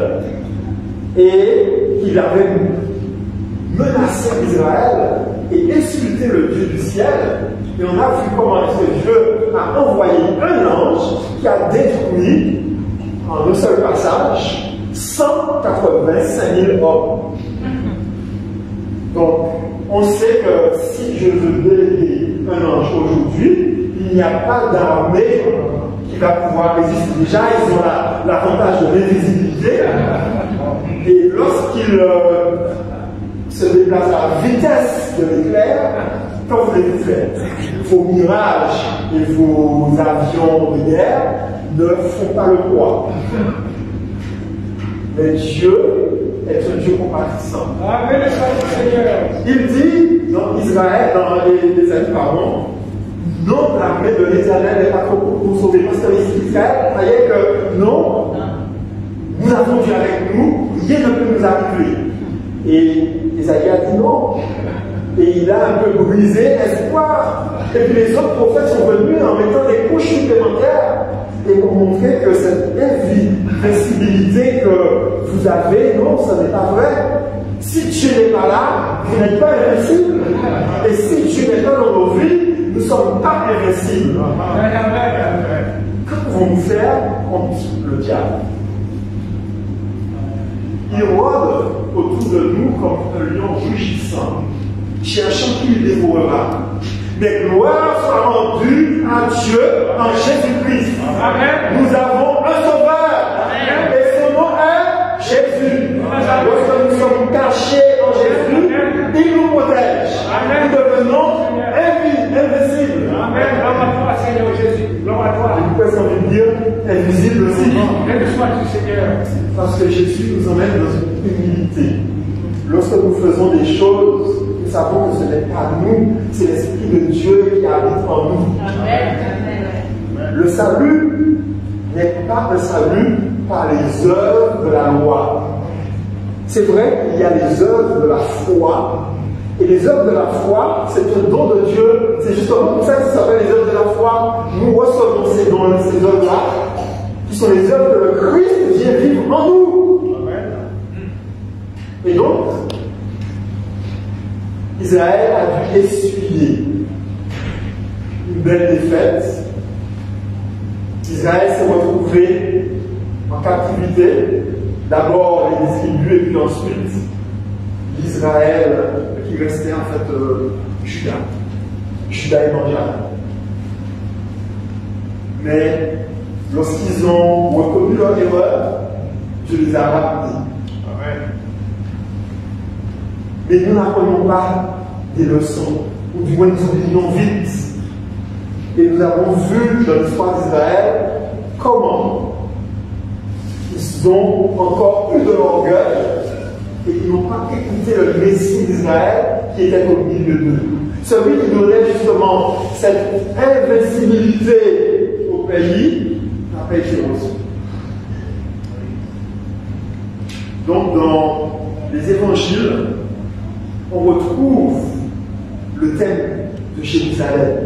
et qu'il avait menacé Israël et insulté le Dieu du ciel. Et on a vu comment est-ce que Dieu a envoyé un ange qui a détruit en un seul passage 185 000 hommes. Donc, on sait que si je veux déléguer un ange aujourd'hui, il n'y a pas d'armée qui va pouvoir résister. Déjà, ils ont l'avantage de l'invisibilité. Et lorsqu'ils se déplacent à la vitesse de l'éclair, quand vous les faites, vos mirages et vos avions de guerre ne font pas le poids. Mais Dieu est un Dieu compatissant. Amen. Il dit dans Israël, dans les pardon, non, l'armée de l'Éternel n'est pas trop pour nous sauver. Parce que Israël croyait que non, nous avons Dieu avec nous, rien ne peut nous arriver. Et Isaïe a dit non. Et il a un peu brisé l'espoir. Et puis les autres prophètes sont venus en mettant des couches supplémentaires et pour montrer que cette invincibilité que vous avez, non, ce n'est pas vrai. Si Dieu n'est pas là, vous n'êtes pas invincible. Et si Dieu n'est pas dans nos vies, nous ne sommes pas invincibles. Que pouvons-nous faire contre le diable? Il rôde autour de nous comme un lion rugissant, cherchant qui le dévorera. Mais gloire soit rendue à Dieu en Jésus-Christ. Nous avons un sauveur. Et son nom est Jésus. Lorsque nous sommes cachés en Jésus, il nous protège. Nous devenons invincibles. Amen. Gloire à toi, Seigneur Jésus. Gloire à toi. Et pourquoi ça veut dire invisible aussi? Aide-toi, Seigneur. Parce que Jésus nous emmène dans une humilité. Lorsque nous faisons des choses, nous savons que ce n'est pas nous, c'est l'Esprit de Dieu qui habite en nous. Amen. Le salut n'est pas un salut par les œuvres de la loi. C'est vrai qu'il y a les œuvres de la foi. Et les œuvres de la foi, c'est un don de Dieu. C'est justement pour ça que ça s'appelle les œuvres de la foi. Nous recevons ces dons, ces œuvres-là, qui sont les œuvres que le Christ vient vivre en nous. Amen. Et donc, Israël a dû essuyer une belle défaite. Israël s'est retrouvé en captivité. D'abord les distribus et puis ensuite l'Israël qui restait en fait Juda. Juda évangélique. Mais lorsqu'ils ont reconnu leur erreur, Dieu les a ramenés. Mais nous n'apprenons pas des leçons, ou du moins nous oublions vite. Et nous avons vu dans l'histoire d'Israël comment ils ont encore eu de l'orgueil et ils n'ont pas écouté le Messie d'Israël qui était au milieu d'eux. Celui qui donnait justement cette invincibilité au pays n'a pas été reçu. Donc dans les évangiles, on retrouve le thème de Jérusalem.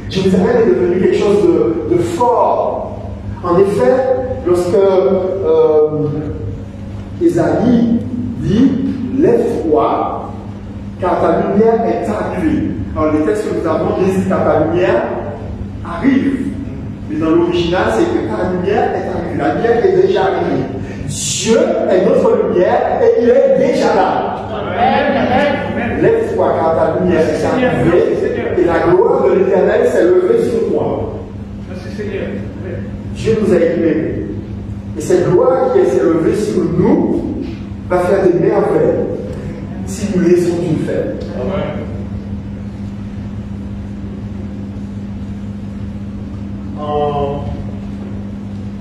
Jérusalem est devenu quelque chose de fort. En effet, lorsque Ésaïe dit « Lève-toi, car ta lumière est arrivée ». Alors les textes que nous avons disent « car ta lumière arrive ». Mais dans l'original, c'est que ta lumière est arrivée. La lumière est déjà arrivée. Dieu est notre lumière et il est déjà là. Lève-toi car ta lumière est arrivée et la gloire de l'Éternel s'est levée sur toi. Dieu nous a éclairés. Et cette gloire qui s'est levée sur nous va faire des merveilles si nous laissons Dieu faire.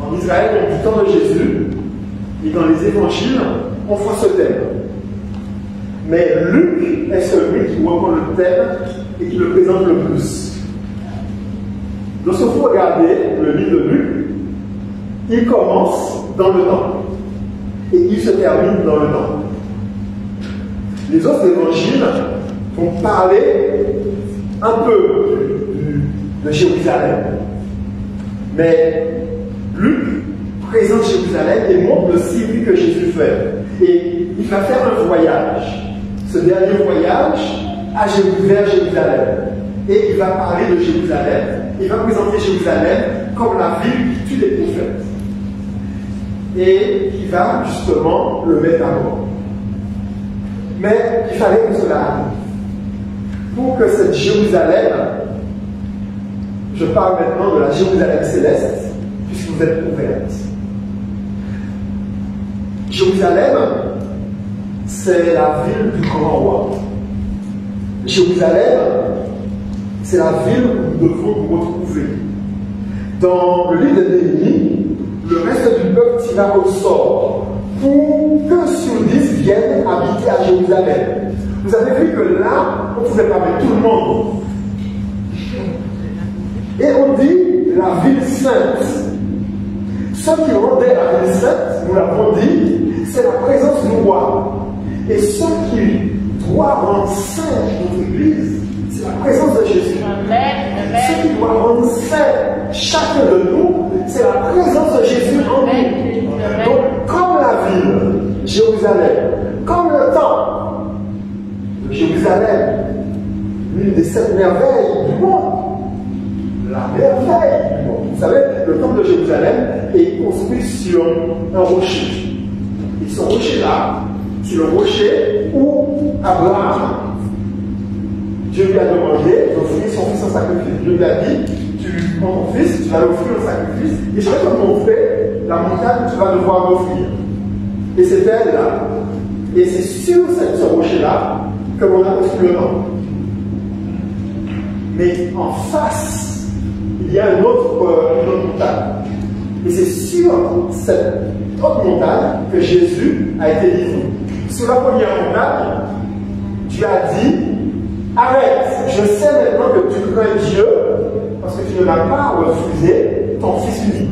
En Israël, du temps de Jésus, et dans les évangiles, on voit ce thème. Mais Luc est celui qui reprend le thème et qui le présente le plus. Lorsque vous regardez le livre de Luc, il commence dans le temps et il se termine dans le temps. Les autres évangiles vont parler un peu de Jérusalem. Mais Luc présente Jérusalem et montre le circuit que Jésus fait. Et il va faire un voyage. Ce dernier voyage vers Jérusalem. Et il va parler de Jérusalem. Il va présenter Jérusalem comme la ville qui tue les prophètes. Et qui va justement le mettre à mort. Mais il fallait que cela arrive. Pour que cette Jérusalem, je parle maintenant de la Jérusalem céleste, puisque vous êtes ouverte. Jérusalem, c'est la ville du grand roi. Jérusalem, c'est la ville où nous devons nous retrouver. Dans le livre de Néhémie, le reste du peuple tira au sort pour que sur 10 viennent habiter à Jérusalem. Vous avez vu que là, on ne pouvait pas mettre tout le monde. la ville sainte. Ce qui rendait la ville sainte, nous l'avons dit, c'est la présence du roi. Et ce qui doit rendre saint notre Église, c'est la présence de Jésus. Ce qui doit rendre saint chacun de nous, c'est la présence de Jésus en nous. Donc, comme la ville, Jérusalem, comme le temple de Jérusalem, l'une des 7 merveilles du monde, la merveille du monde. Vous savez, le temple de Jérusalem est construit sur un rocher. Et ce rocher-là, c'est le rocher où Abraham, Dieu lui a demandé d'offrir son fils en sacrifice. Dieu lui a dit, tu prends ton fils, tu vas l'offrir en sacrifice, et je vais te montrer la montagne que tu vas devoir m'offrir. Et c'est elle là. Et c'est sur ce rocher-là que l'on a construit le temple. Mais en face, il y a une autre montagne. Et c'est sur cette autre montagne que Jésus a été livré. Sur la première montagne, Dieu a dit, arrête, je sais maintenant que tu crains Dieu parce que tu ne m'as pas refusé ton fils unique.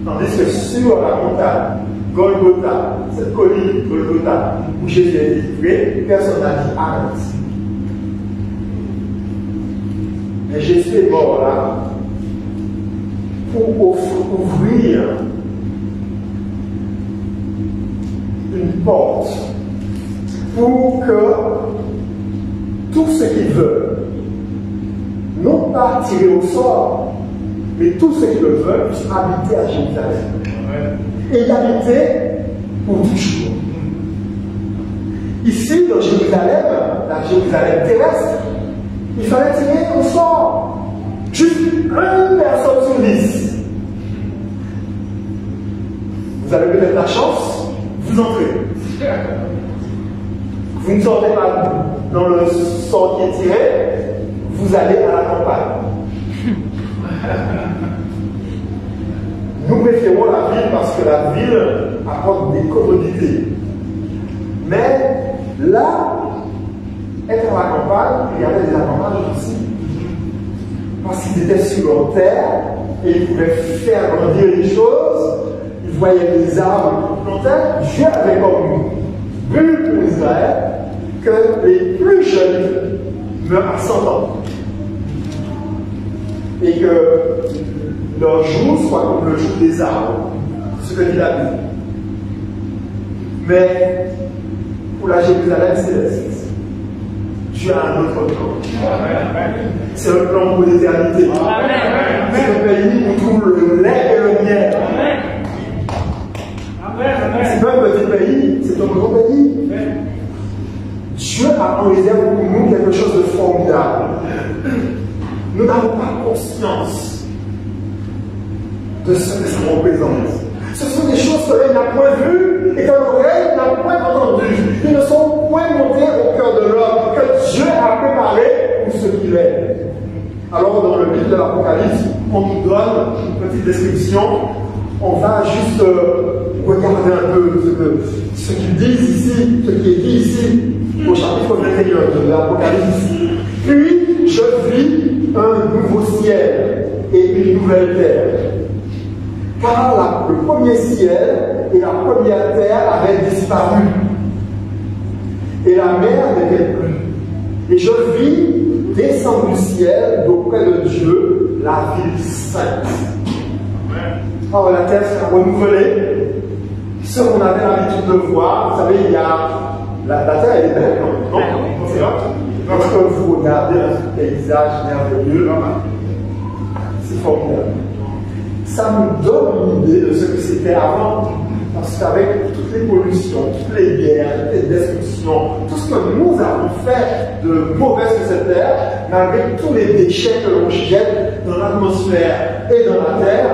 Tandis que sur la montagne, Golgotha, cette colline Golgotha, où Jésus a été livré, personne n'a dit arrête. Mais Jésus est mort là pour ouvrir une porte pour que tous ceux qui veulent, non pas tirer au sort, mais tous ceux qui le veulent puissent habiter à Jérusalem. Et y habiter pour toujours. Ici, dans Jérusalem, la Jérusalem terrestre, il fallait tirer au sort. Juste une personne sur 10. Vous avez peut-être la chance, vous entrez. Vous ne sortez pas dans le sort qui est tiré, vous allez à la campagne. Nous préférons la ville parce que la ville apporte des commodités. Mais là, être à la campagne, il y avait des avantages aussi. Parce qu'ils étaient sur leur terre et ils pouvaient faire grandir les choses. Ils voyaient les arbres qui plantaient. Dieu avait comme but pour Israël que les plus jeunes meurent à 100 ans. Et que leur jour soit comme le jour des arbres. Ce que dit la Bible. Mais pour la Jérusalem céleste, Dieu a un autre plan. C'est un plan pour l'éternité. C'est un pays où on trouve le lait et le miel. C'est pas un petit pays, c'est un grand pays. Dieu a en réserve pour nous quelque chose de formidable. Nous n'avons pas conscience de ce que ça représente. Ce sont des choses que l'œil n'a point vues et que l'oreille n'a point entendues. Ils ne sont point montés au cœur de l'homme, que Dieu a préparé pour ce qu'il est. Alors, dans le livre de l'Apocalypse, on nous donne une petite description. On va juste regarder un peu ce qu'ils disent ici, ce qui est dit ici, au chapitre 21 de l'Apocalypse. Puis, je vis un nouveau ciel et une nouvelle terre. Car le premier ciel et la première terre avaient disparu. Et la mer n'était plus. Et je vis descendre du ciel d'auprès de Dieu la ville sainte. Alors la terre sera renouvelée. Ce qu'on avait l'habitude de voir, vous savez, il y a la terre, elle est belle, non? C'est vrai. Lorsque vous regardez un paysage merveilleux, c'est formidable. Ça nous donne une idée de ce que c'était avant. Parce qu'avec toutes les pollutions, toutes les guerres, toutes les destructions, tout ce que nous avons fait de mauvais sur cette terre, mais avec tous les déchets que l'on jette dans l'atmosphère et dans la terre,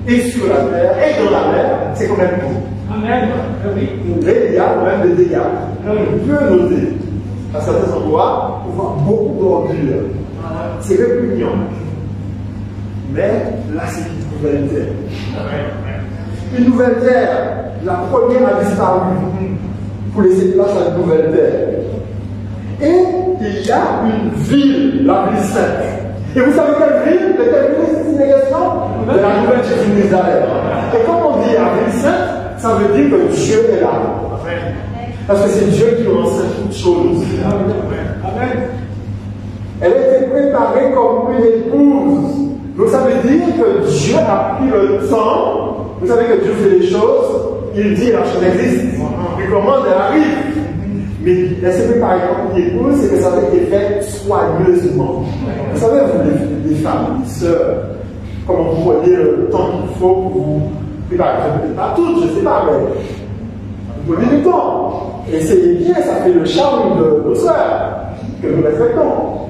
et sur la terre, et dans la mer, c'est quand même tout. Amen. Il y a quand même des dégâts. On peut noter, à certains endroits, on voit beaucoup d'ordures. C'est répugnant. Mais là, c'est une nouvelle terre. Une nouvelle terre. La première a disparu pour laisser place à une nouvelle terre. Et il y a une ville, la ville sainte. Et vous savez quelle ville? De quelle ville c'est une question? De la nouvelle Jésus Nazareth. Et quand on dit la ville sainte, ça veut dire que Dieu est là. Parce que c'est Dieu qui nous enseigne toutes choses. Amen. Elle a été préparée comme une épouse. Donc ça veut dire que Dieu a pris le temps. Vous savez que Dieu fait les choses. Il dit, la chose existe. Il commande, elle arrive. Mais elle s'est préparée comme une épouse, c'est que ça a été fait soigneusement. Vous savez, vous les femmes, les sœurs, comment vous prenez le temps qu'il faut pour vous préparer. Pas toutes, je ne sais pas, mais vous prenez du temps. Et c'est bien, ça fait le charme de nos sœurs, que nous respectons.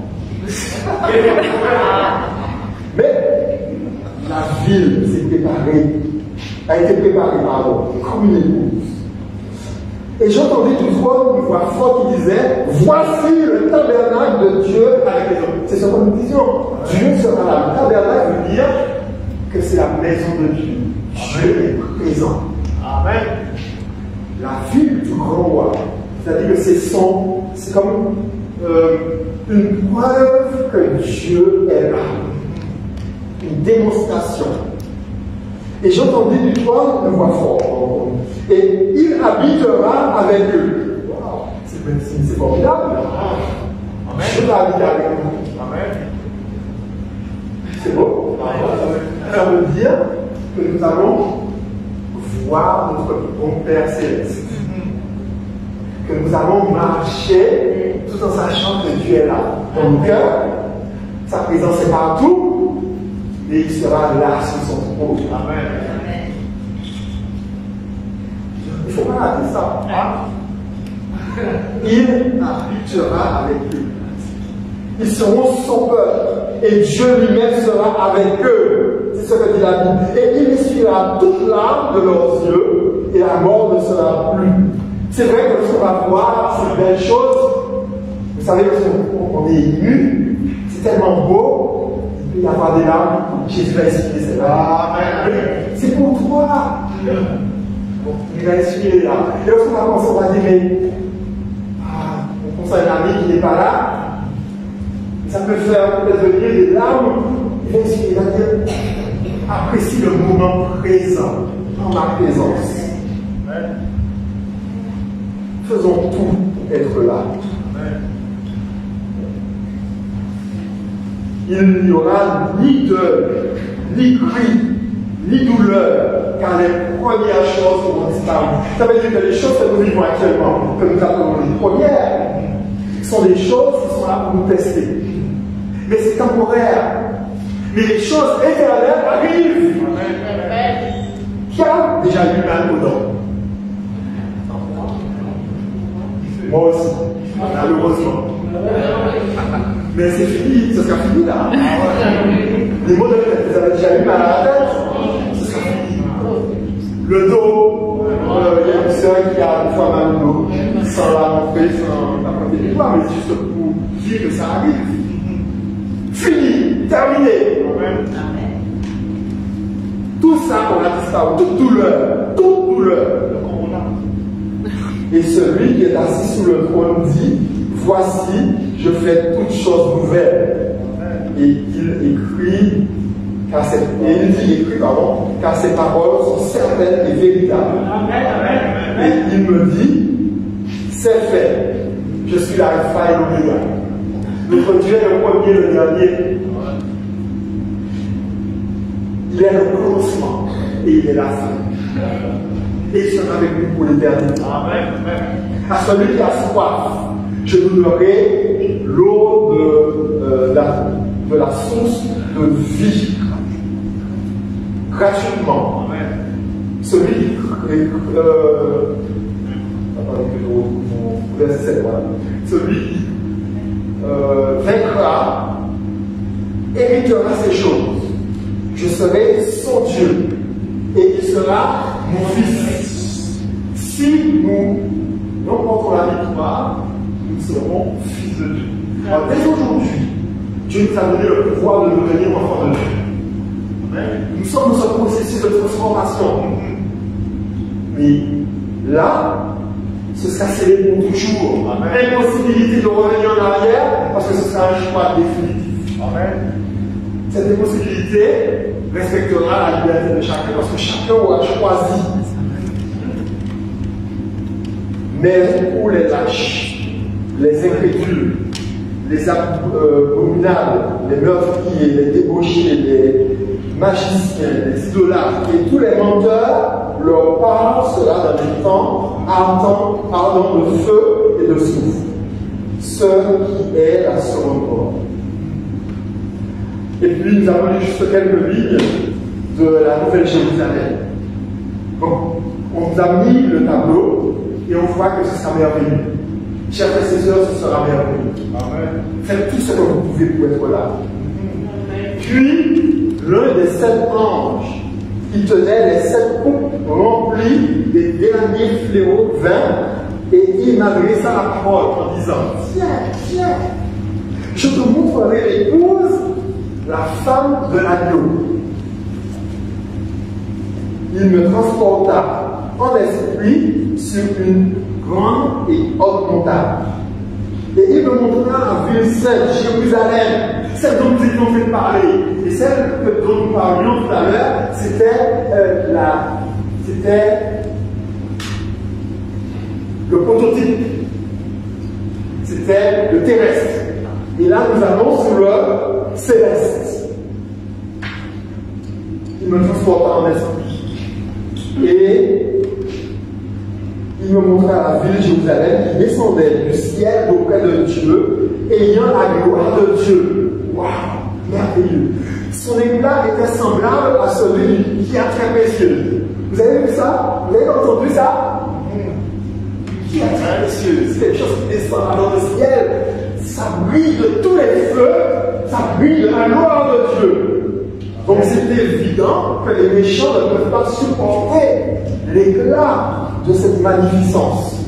Mais la ville s'est préparée, a été préparée, comme une épouse. Et j'entendais toutefois une voix forte qui disait, voici le tabernacle de Dieu avec les hommes. C'est ce que nous disions. Dieu sera là. Le tabernacle veut dire que c'est la maison de Dieu. Dieu est présent. Amen. La ville du grand roi. C'est-à-dire que c'est comme une preuve que Dieu est là. Une démonstration. Et j'entendais du toit une voix forte. Et il habitera avec eux. Wow. C'est formidable. Amen. Dieu va habiter avec nous. Amen. C'est beau. Ça veut dire que nous allons voir notre bon Père Céleste. Que nous allons marcher tout en sachant que Dieu est là. Dans nos cœurs, sa présence est partout, mais il sera là sur son trône. Amen. Il ne faut pas rater ça. Il habitera avec eux. Ils seront son peuple. Et Dieu lui-même sera avec eux. C'est ce que dit la Bible. Et il essuiera toute larme de leurs yeux. Et la mort ne sera plus. C'est vrai que lorsqu'on va voir ces belles choses, vous savez, lorsqu'on est ému, c'est tellement beau, il peut y avoir des larmes. Jésus va essuyer ces larmes. C'est pour toi. Il va essuyer les larmes. Et lorsqu'on va penser, on va dire, mais on pense à un ami qui n'est pas là, ça peut faire peut-être venir des larmes. Il va essuyer, il va dire, apprécie le moment présent, en ma présence. Faisons tout pour être là. Il n'y aura ni deuil, ni cri, ni douleur, car les premières choses seront disparues. Ça veut dire que les choses que nous vivons actuellement, que nous appelons les premières, sont des choses qui sont là pour nous tester. Mais c'est temporaire. Mais les choses éternelles arrivent. Qui a déjà eu mal aux dents? Moi aussi, malheureusement. Mais c'est fini, ce sera fini là. Les mots de tête, vous avez déjà eu mal à la tête, ce sera fini. Le dos, il y a une soeur qui a une fois mal au dos, sans la montrer, sans la prendre des poids, mais juste pour dire que ça arrive. Fini, terminé. Tout ça, on a disparu, toute douleur. Et celui qui est assis sous le trône dit, voici, je fais toutes choses nouvelles. Et il écrit, car ses paroles sont certaines et véritables. Et il me dit, c'est fait. Je suis l'alpha et l'oméga. Notre Dieu est le premier, le dernier. Il est le commencement et il est la fin. Et il sera avec nous pour l'éternité. À celui qui a soif, je vous donnerai l'eau de la source de vie. Gratuitement. Celui qui vaincra, héritera ces choses. Je serai son Dieu et il sera mon fils. Si nous remportons la victoire, nous serons fils de Dieu. Alors, dès aujourd'hui, Dieu nous a donné le pouvoir de devenir enfants de Dieu. Nous sommes dans un processus de transformation. Mais là, ce sera scellé pour toujours. Impossibilité de revenir en arrière parce que ce sera un choix définitif. Amen. Cette impossibilité respectera la liberté de chacun parce que chacun aura choisi. Mais pour les lâches, les incrédules, les abominables, les meurtriers, les débauchés, les magiciens, les idolâtres et tous les menteurs, leur part sera dans les temps ardents de feu et de soufre. Ce qui est la seconde mort. Et puis nous avons lu juste quelques lignes de la Nouvelle Jérusalem. Donc, on vous a mis le tableau et on voit que ce sera merveilleux. Chers frères et sœurs, ce sera merveilleux. Amen. Faites tout ce que vous pouvez pour être là. Puis, l'un des 7 anges qui tenait les 7 coupes remplies des derniers fléaux vint et il m'adressa la parole en disant: Tiens, je te montrerai l'épouse, la femme de l'agneau. Il me transporta en esprit sur une grande et haute montagne. Et il me montra la ville sainte, Jérusalem, celle dont nous étions fait parler. Et celle dont nous parlions tout à l'heure, c'était le prototype. C'était le terrestre. Et là, nous allons sur le céleste. Il me transporta en esprit. Et il me montra la ville Jérusalem qui descendait du ciel auprès de Dieu, ayant la gloire de Dieu. Waouh, merveilleux. Son éclat était semblable à celui qui a très précieux. Vous avez vu ça? Vous avez entendu ça? Qui a très précieux? C'est quelque chose qui descend dans le ciel. Ça brille de tous les feux, ça brille de la gloire de Dieu. Donc c'est évident que les méchants ne peuvent pas supporter l'éclat de cette magnificence.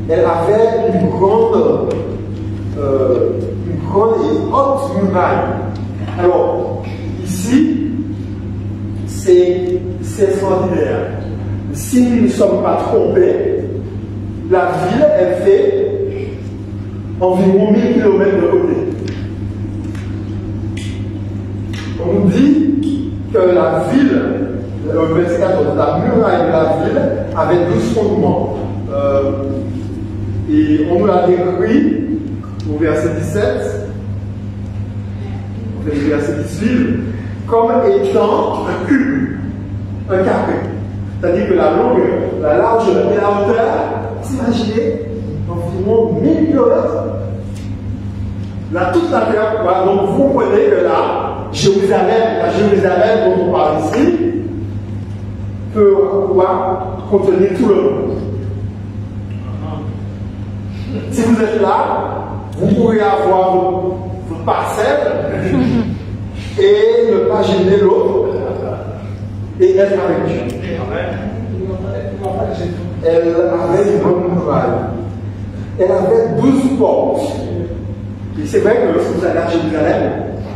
Elle avait une grande et haute muraille. Alors, ici, c'est extraordinaire. Si nous ne sommes pas trompés, la ville, elle fait environ 1000 km de côté. On nous dit que la ville, le verset 14, la muraille de la ville avait 12 fondements. Et on nous l'a décrit au verset 17, au verset 18, comme étant un cube, un carré. C'est-à-dire que la longueur, la largeur et la hauteur, vous imaginez, environ 1000 km. Là, toute la terre, voilà. Donc vous comprenez que là, la Jérusalem dont on parle ici, peut contenir tout le monde. Si vous êtes là, vous pourrez avoir votre parcelle et ne pas gêner l'autre et être avec Dieu. Elle avait une bonne muraille. Elle avait 12 portes. Et c'est vrai que lorsque vous allez à Jérusalem,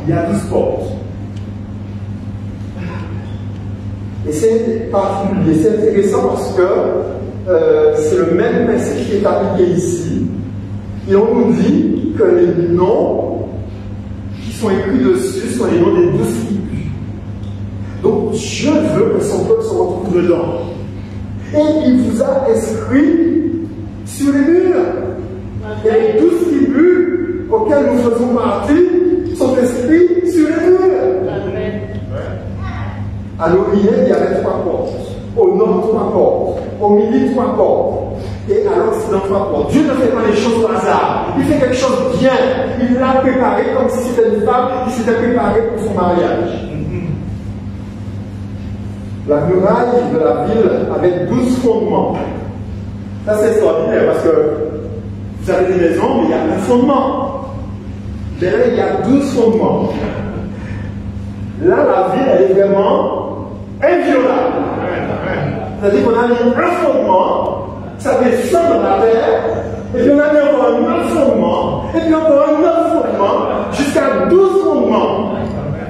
il y a 12 portes. Et c'est particulier, c'est intéressant parce que c'est le même principe qui est appliqué ici. Et on nous dit que les noms qui sont écrits dessus sont les noms des 12 tribus. Donc Dieu veut que son peuple se retrouve dedans. Et il vous a inscrit sur les murs. Et les 12 tribus auxquelles nous faisons partie sont inscrits sur les murs. À l'Orient, il y avait 3 portes. Au nord, 3 portes. Au midi, 3 portes. Et à l'Occident, 3 portes. Dieu ne fait pas les choses au hasard. Il fait quelque chose de bien. Il l'a préparé comme si c'était une femme qui s'était préparée pour son mariage. La muraille de la ville avait 12 fondements. Ça, c'est extraordinaire parce que vous avez des maisons, mais il y a un fondement. Derrière, il y a 12 fondements. Là, la ville, elle est vraiment inviolable. C'est-à-dire qu'on a mis un fondement, ça descend dans la terre, et puis on a mis encore un autre fondement, et puis encore un autre fondement, jusqu'à 12 fondements.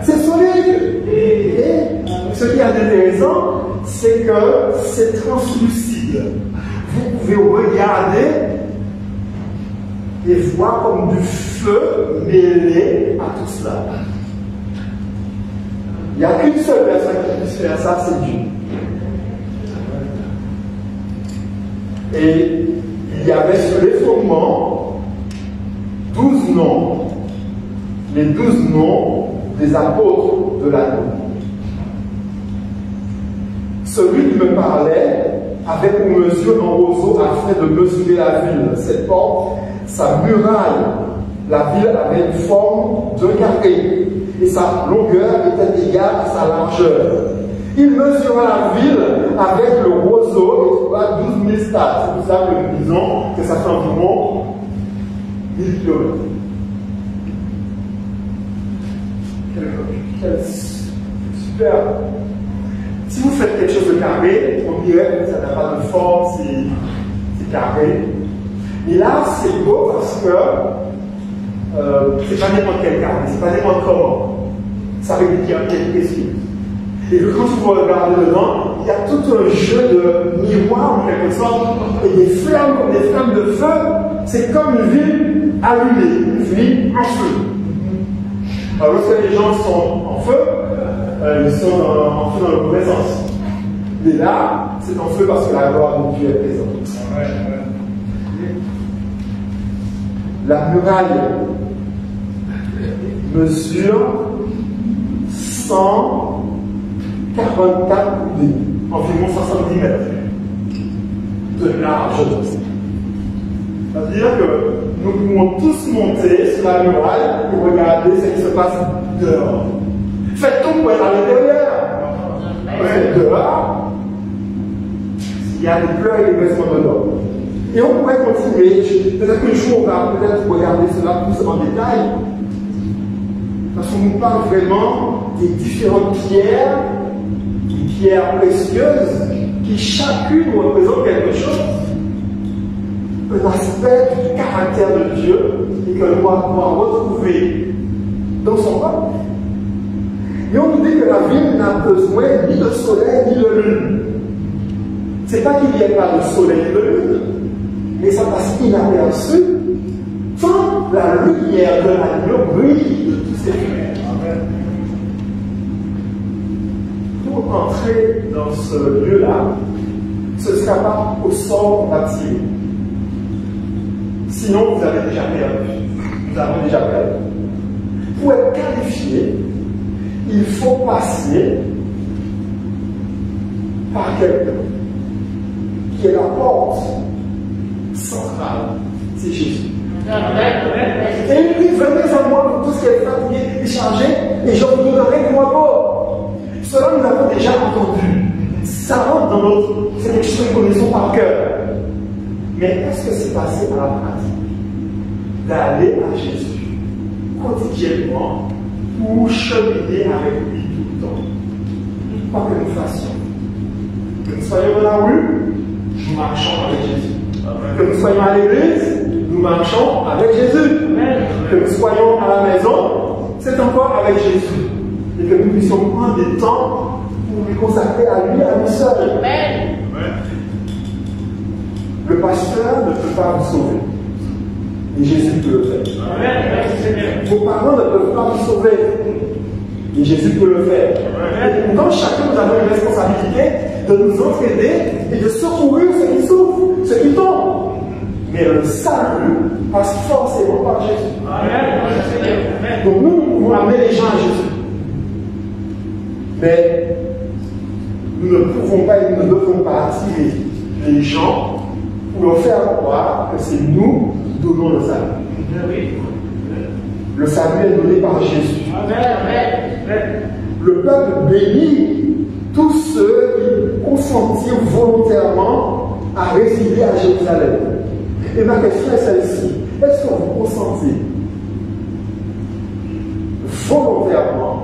C'est solide. Et ce qui est intéressant, c'est que c'est translucide. Vous pouvez regarder et voir comme du feu feu mêlé à tout cela. Il n'y a qu'une seule personne qui puisse faire ça, c'est Dieu. Et il y avait sur les fondements 12 noms, les 12 noms des apôtres de l'anneau. Celui qui me parlait avait pour mesure un roseau afin de mesurer la ville, ses portes, sa muraille. La ville avait une forme d'un carré et sa longueur était égale à sa largeur. Il mesura la ville avec le roseau et trouva 12 000 stades. C'est pour ça que nous disons que ça fait environ 1000 km. Quel super. Si vous faites quelque chose de carré, on dirait que ça n'a pas de forme, c'est carré. Et là, c'est beau parce que c'est pas n'importe quel carré, c'est pas n'importe comment. Ça veut dire qu'il y a quelque chose. Et quand vous regardez dedans, il y a tout un jeu de miroirs en quelque sorte, et des flammes de feu. C'est comme une ville allumée, une ville en feu. Alors lorsque les gens sont en feu, ils sont en feu dans leur présence. Mais là, c'est en feu parce que la gloire de Dieu est présente. La muraille mesure 144 coudées, environ 70 mètres de largeur. C'est-à-dire que nous pouvons tous monter sur la muraille pour regarder ce qui se passe dehors. Faites tout pour être à l'intérieur. Parce que dehors, il y a des pleurs et des baissements de l'homme. Et on pourrait continuer. Peut-être qu'un jour, on va peut-être regarder cela plus en détail. Parce qu'on nous parle vraiment des différentes pierres, des pierres précieuses, qui chacune représente quelque chose. Un aspect du caractère de Dieu et que l'on va pouvoir retrouver dans son peuple. Et on nous dit que la ville n'a besoin ni de soleil ni de lune. C'est pas qu'il n'y ait pas de soleil et de lune, mais ça passe inaperçu tant la lumière de l'agneau brille de tous ses lumières. Pour entrer dans ce lieu-là, ce ne sera pas au sort bâti. Sinon, vous avez déjà perdu. Nous avons déjà perdu. Pour être qualifié, il faut passer par quelqu'un qui est la porte centrale. C'est Jésus. Et il dit, venez à moi pour tout ce qui est fatigué et chargé, et je vous donnerai du repos. Cela, nous l'avons déjà entendu. Ça rentre dans notre... C'est quelque chose que nous connaissons par cœur. Mais est-ce que c'est passé à la pratique d'aller à Jésus quotidiennement pour cheminer avec lui tout le temps? Pas que nous fassions. Que nous soyons dans la rue, nous marchons avec Jésus. Que nous soyons à l'église, nous marchons avec Jésus. Que nous soyons à la maison, c'est encore avec Jésus. Et que nous puissions prendre des temps pour lui consacrer à lui seul. Amen. Le pasteur ne peut pas vous sauver. Et Jésus peut le faire. Amen. Vos parents ne peuvent pas vous sauver. Et Jésus peut le faire. Et pourtant, chacun nous avons une responsabilité de nous entraider et de secourir ceux qui souffrent, ceux qui tombent. Mais le salut passe forcément par Jésus. Amen. Donc nous pouvons amener les gens à Jésus. Mais nous ne pouvons pas et nous ne devons pas attirer les gens pour leur faire croire que c'est nous qui donnons le salut. Le salut est donné par Jésus. Le peuple bénit tous ceux qui consentirent volontairement à résider à Jérusalem. Et ma question est celle-ci. Est-ce que vous consentez volontairement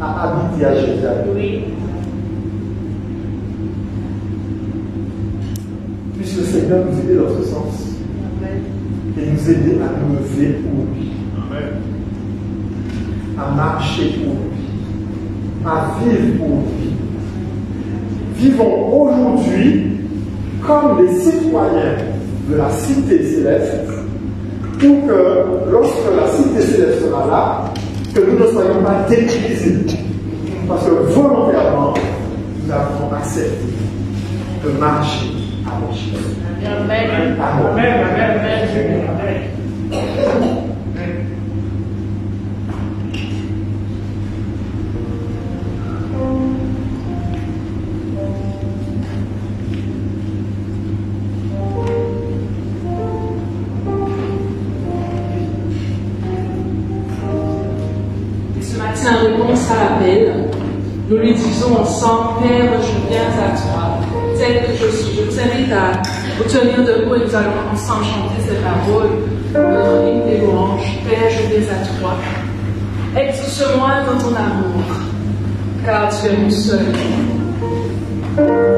à habiter à Jérusalem? Oui. Puisse le Seigneur nous aider dans ce sens. Amen. Et nous aider à nous lever pour lui. Amen. À marcher pour lui. À vivre pour lui. Vivons aujourd'hui comme les citoyens de la cité céleste pour que lorsque la cité céleste sera là, que nous ne soyons pas décriés. Parce que volontairement, nous avons accepté de marcher avec Jésus. Amen. Amen. Amen. Ce matin, en réponse à l'appel, nous lui disons ensemble, Père, je viens à toi, tel que je suis. Je vous invite à vous tenir debout et nous allons ensemble chanter ces paroles, notre hymne des louanges. Père, je viens à toi. Exauce-moi dans ton amour, car tu es mon seul. Seigneur,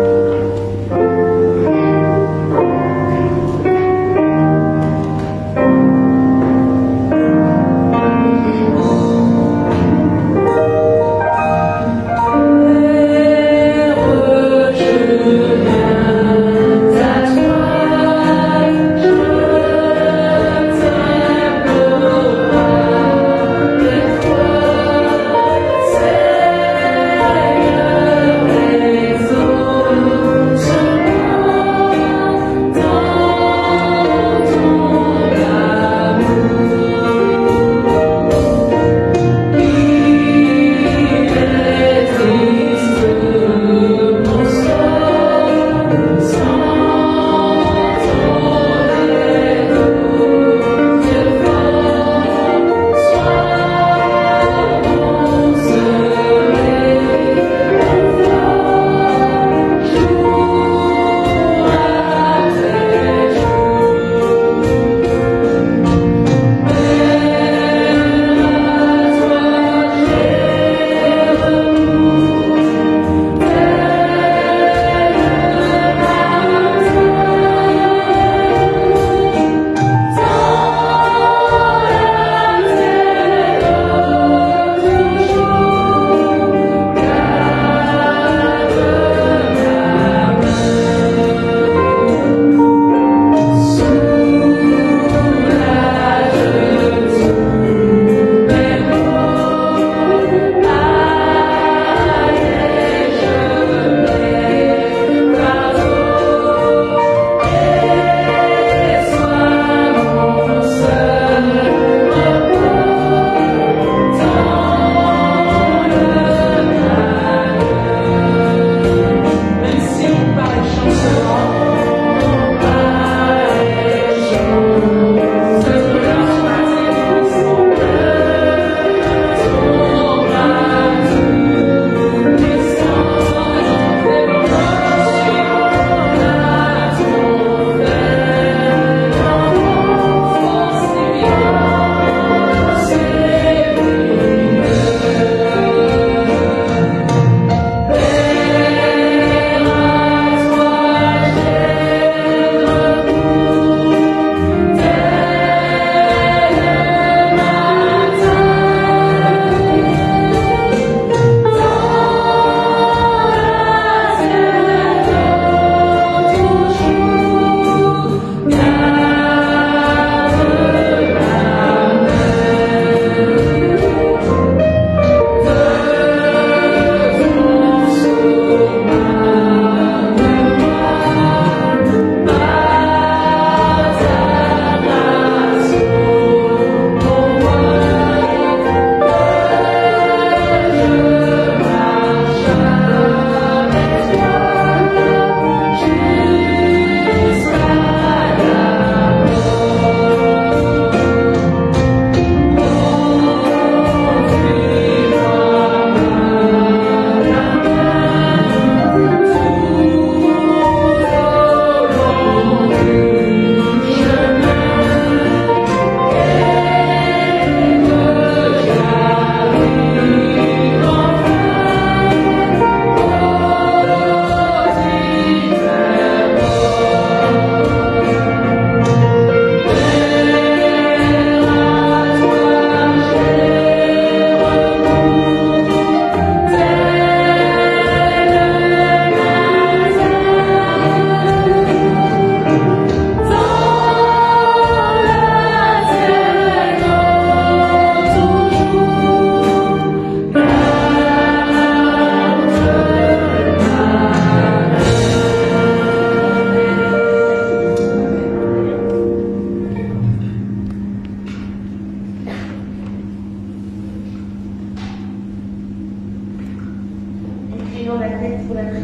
pour la prière.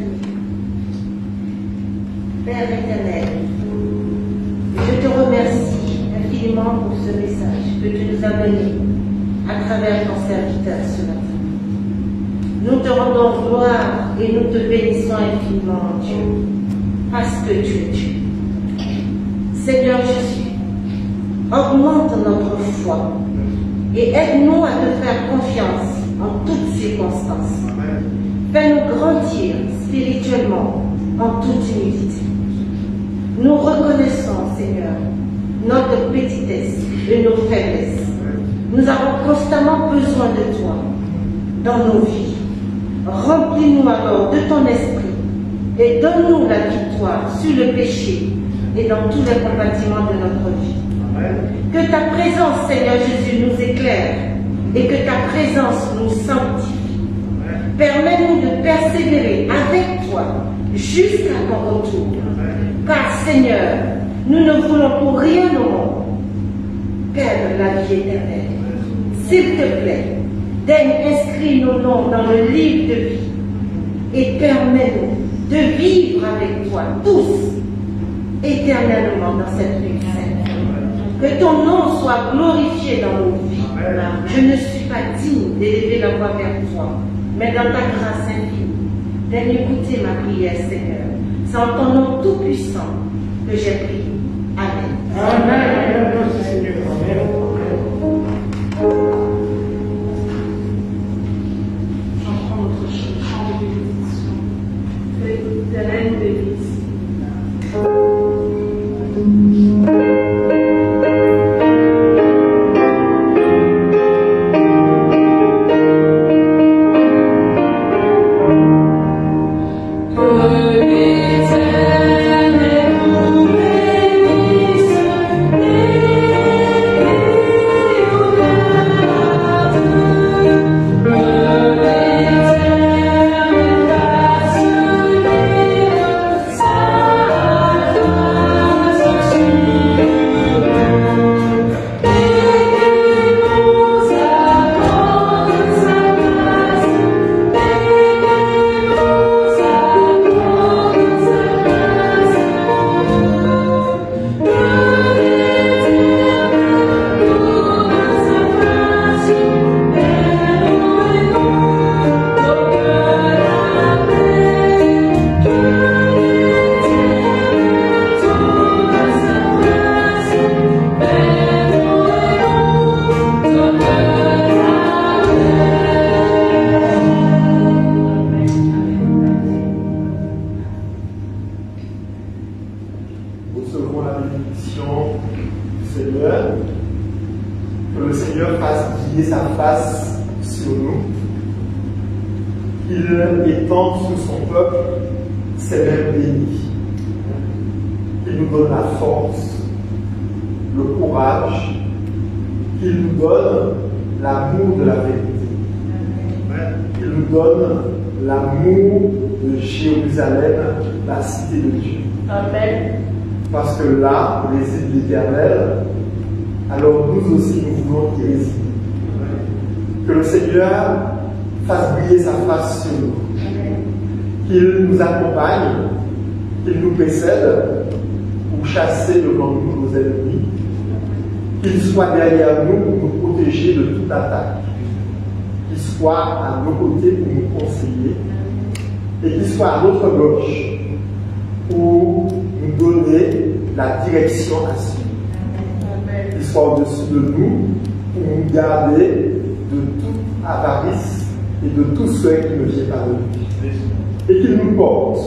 Père éternel, je te remercie infiniment pour ce message que tu nous as donné à travers ton serviteur ce matin. Nous te rendons gloire et nous te bénissons infiniment, Dieu, parce que tu es Dieu. Seigneur Jésus, augmente notre foi et aide-nous à te faire confiance en toutes circonstances. Fais-nous grandir spirituellement en toute humilité. Nous reconnaissons, Seigneur, notre petitesse et nos faiblesses. Nous avons constamment besoin de toi dans nos vies. Remplis-nous alors de ton esprit et donne-nous la victoire sur le péché et dans tous les compartiments de notre vie. Que ta présence, Seigneur Jésus, nous éclaire et que ta présence nous sanctifie. Permets-nous de persévérer avec toi jusqu'à ton retour. Car, Seigneur, nous ne voulons pour rien au monde perdre la vie éternelle. S'il te plaît, daigne inscrire nos noms dans le livre de vie et permets-nous de vivre avec toi tous éternellement dans cette vie sainte. Que ton nom soit glorifié dans nos vies. Je ne suis pas digne d'élever la voix vers toi, mais dans ta grâce infinie, daigne écouter ma prière, Seigneur. C'est en ton nom tout-puissant que j'ai prié. Amen. Amen. Seigneur. Amen. J'en prends notre chant de bénédiction. Que l'Éternel nous bénisse. Recevons la bénédiction du Seigneur. Que le Seigneur fasse briller sa face sur nous. Qu'il étende sur son peuple ses mains bénies. Qu'il nous donne la force, le courage, qu'il nous donne l'amour de la vérité. Qu'il nous donne l'amour de Jérusalem, la cité de Dieu. Amen. Parce que là réside l'Éternel, alors nous aussi nous voulons y résider. Que le Seigneur fasse briller sa face sur nous. Qu'il nous accompagne, qu'il nous précède pour chasser devant nous nos ennemis. Qu'il soit derrière nous pour nous protéger de toute attaque. Qu'il soit à nos côtés pour nous conseiller. Et qu'il soit à notre gauche pour nous donner la direction à suivre. Qu'il soit au-dessus de nous pour nous garder de toute avarice et de tout ce qui ne vient pas de lui. Et qu'il nous porte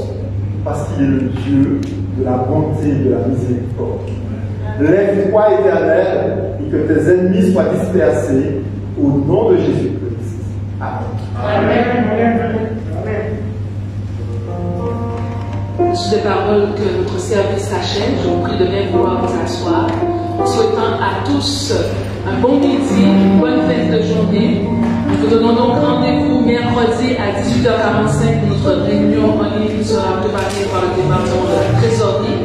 parce qu'il est le Dieu de la bonté et de la miséricorde. Lève-toi, Éternel, et que tes ennemis soient dispersés au nom de Jésus-Christ. Amen. Amen. Sous les paroles que notre service s'achève, je vous prie de bien vouloir vous asseoir, souhaitant à tous un bon midi, une bonne fête de journée. Nous vous donnons donc rendez-vous mercredi à 18h45 pour notre réunion en ligne qui sera préparée par le département de la trésorerie.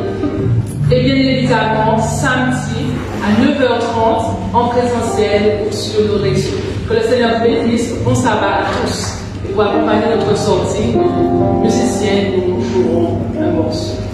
Et bien évidemment, samedi à 9h30 en présentiel sur nos réseaux. Que le Seigneur bénisse. Bon sabbat à tous. pour accompagner notre sortie, nous, musiciens, nous jouerons un morceau.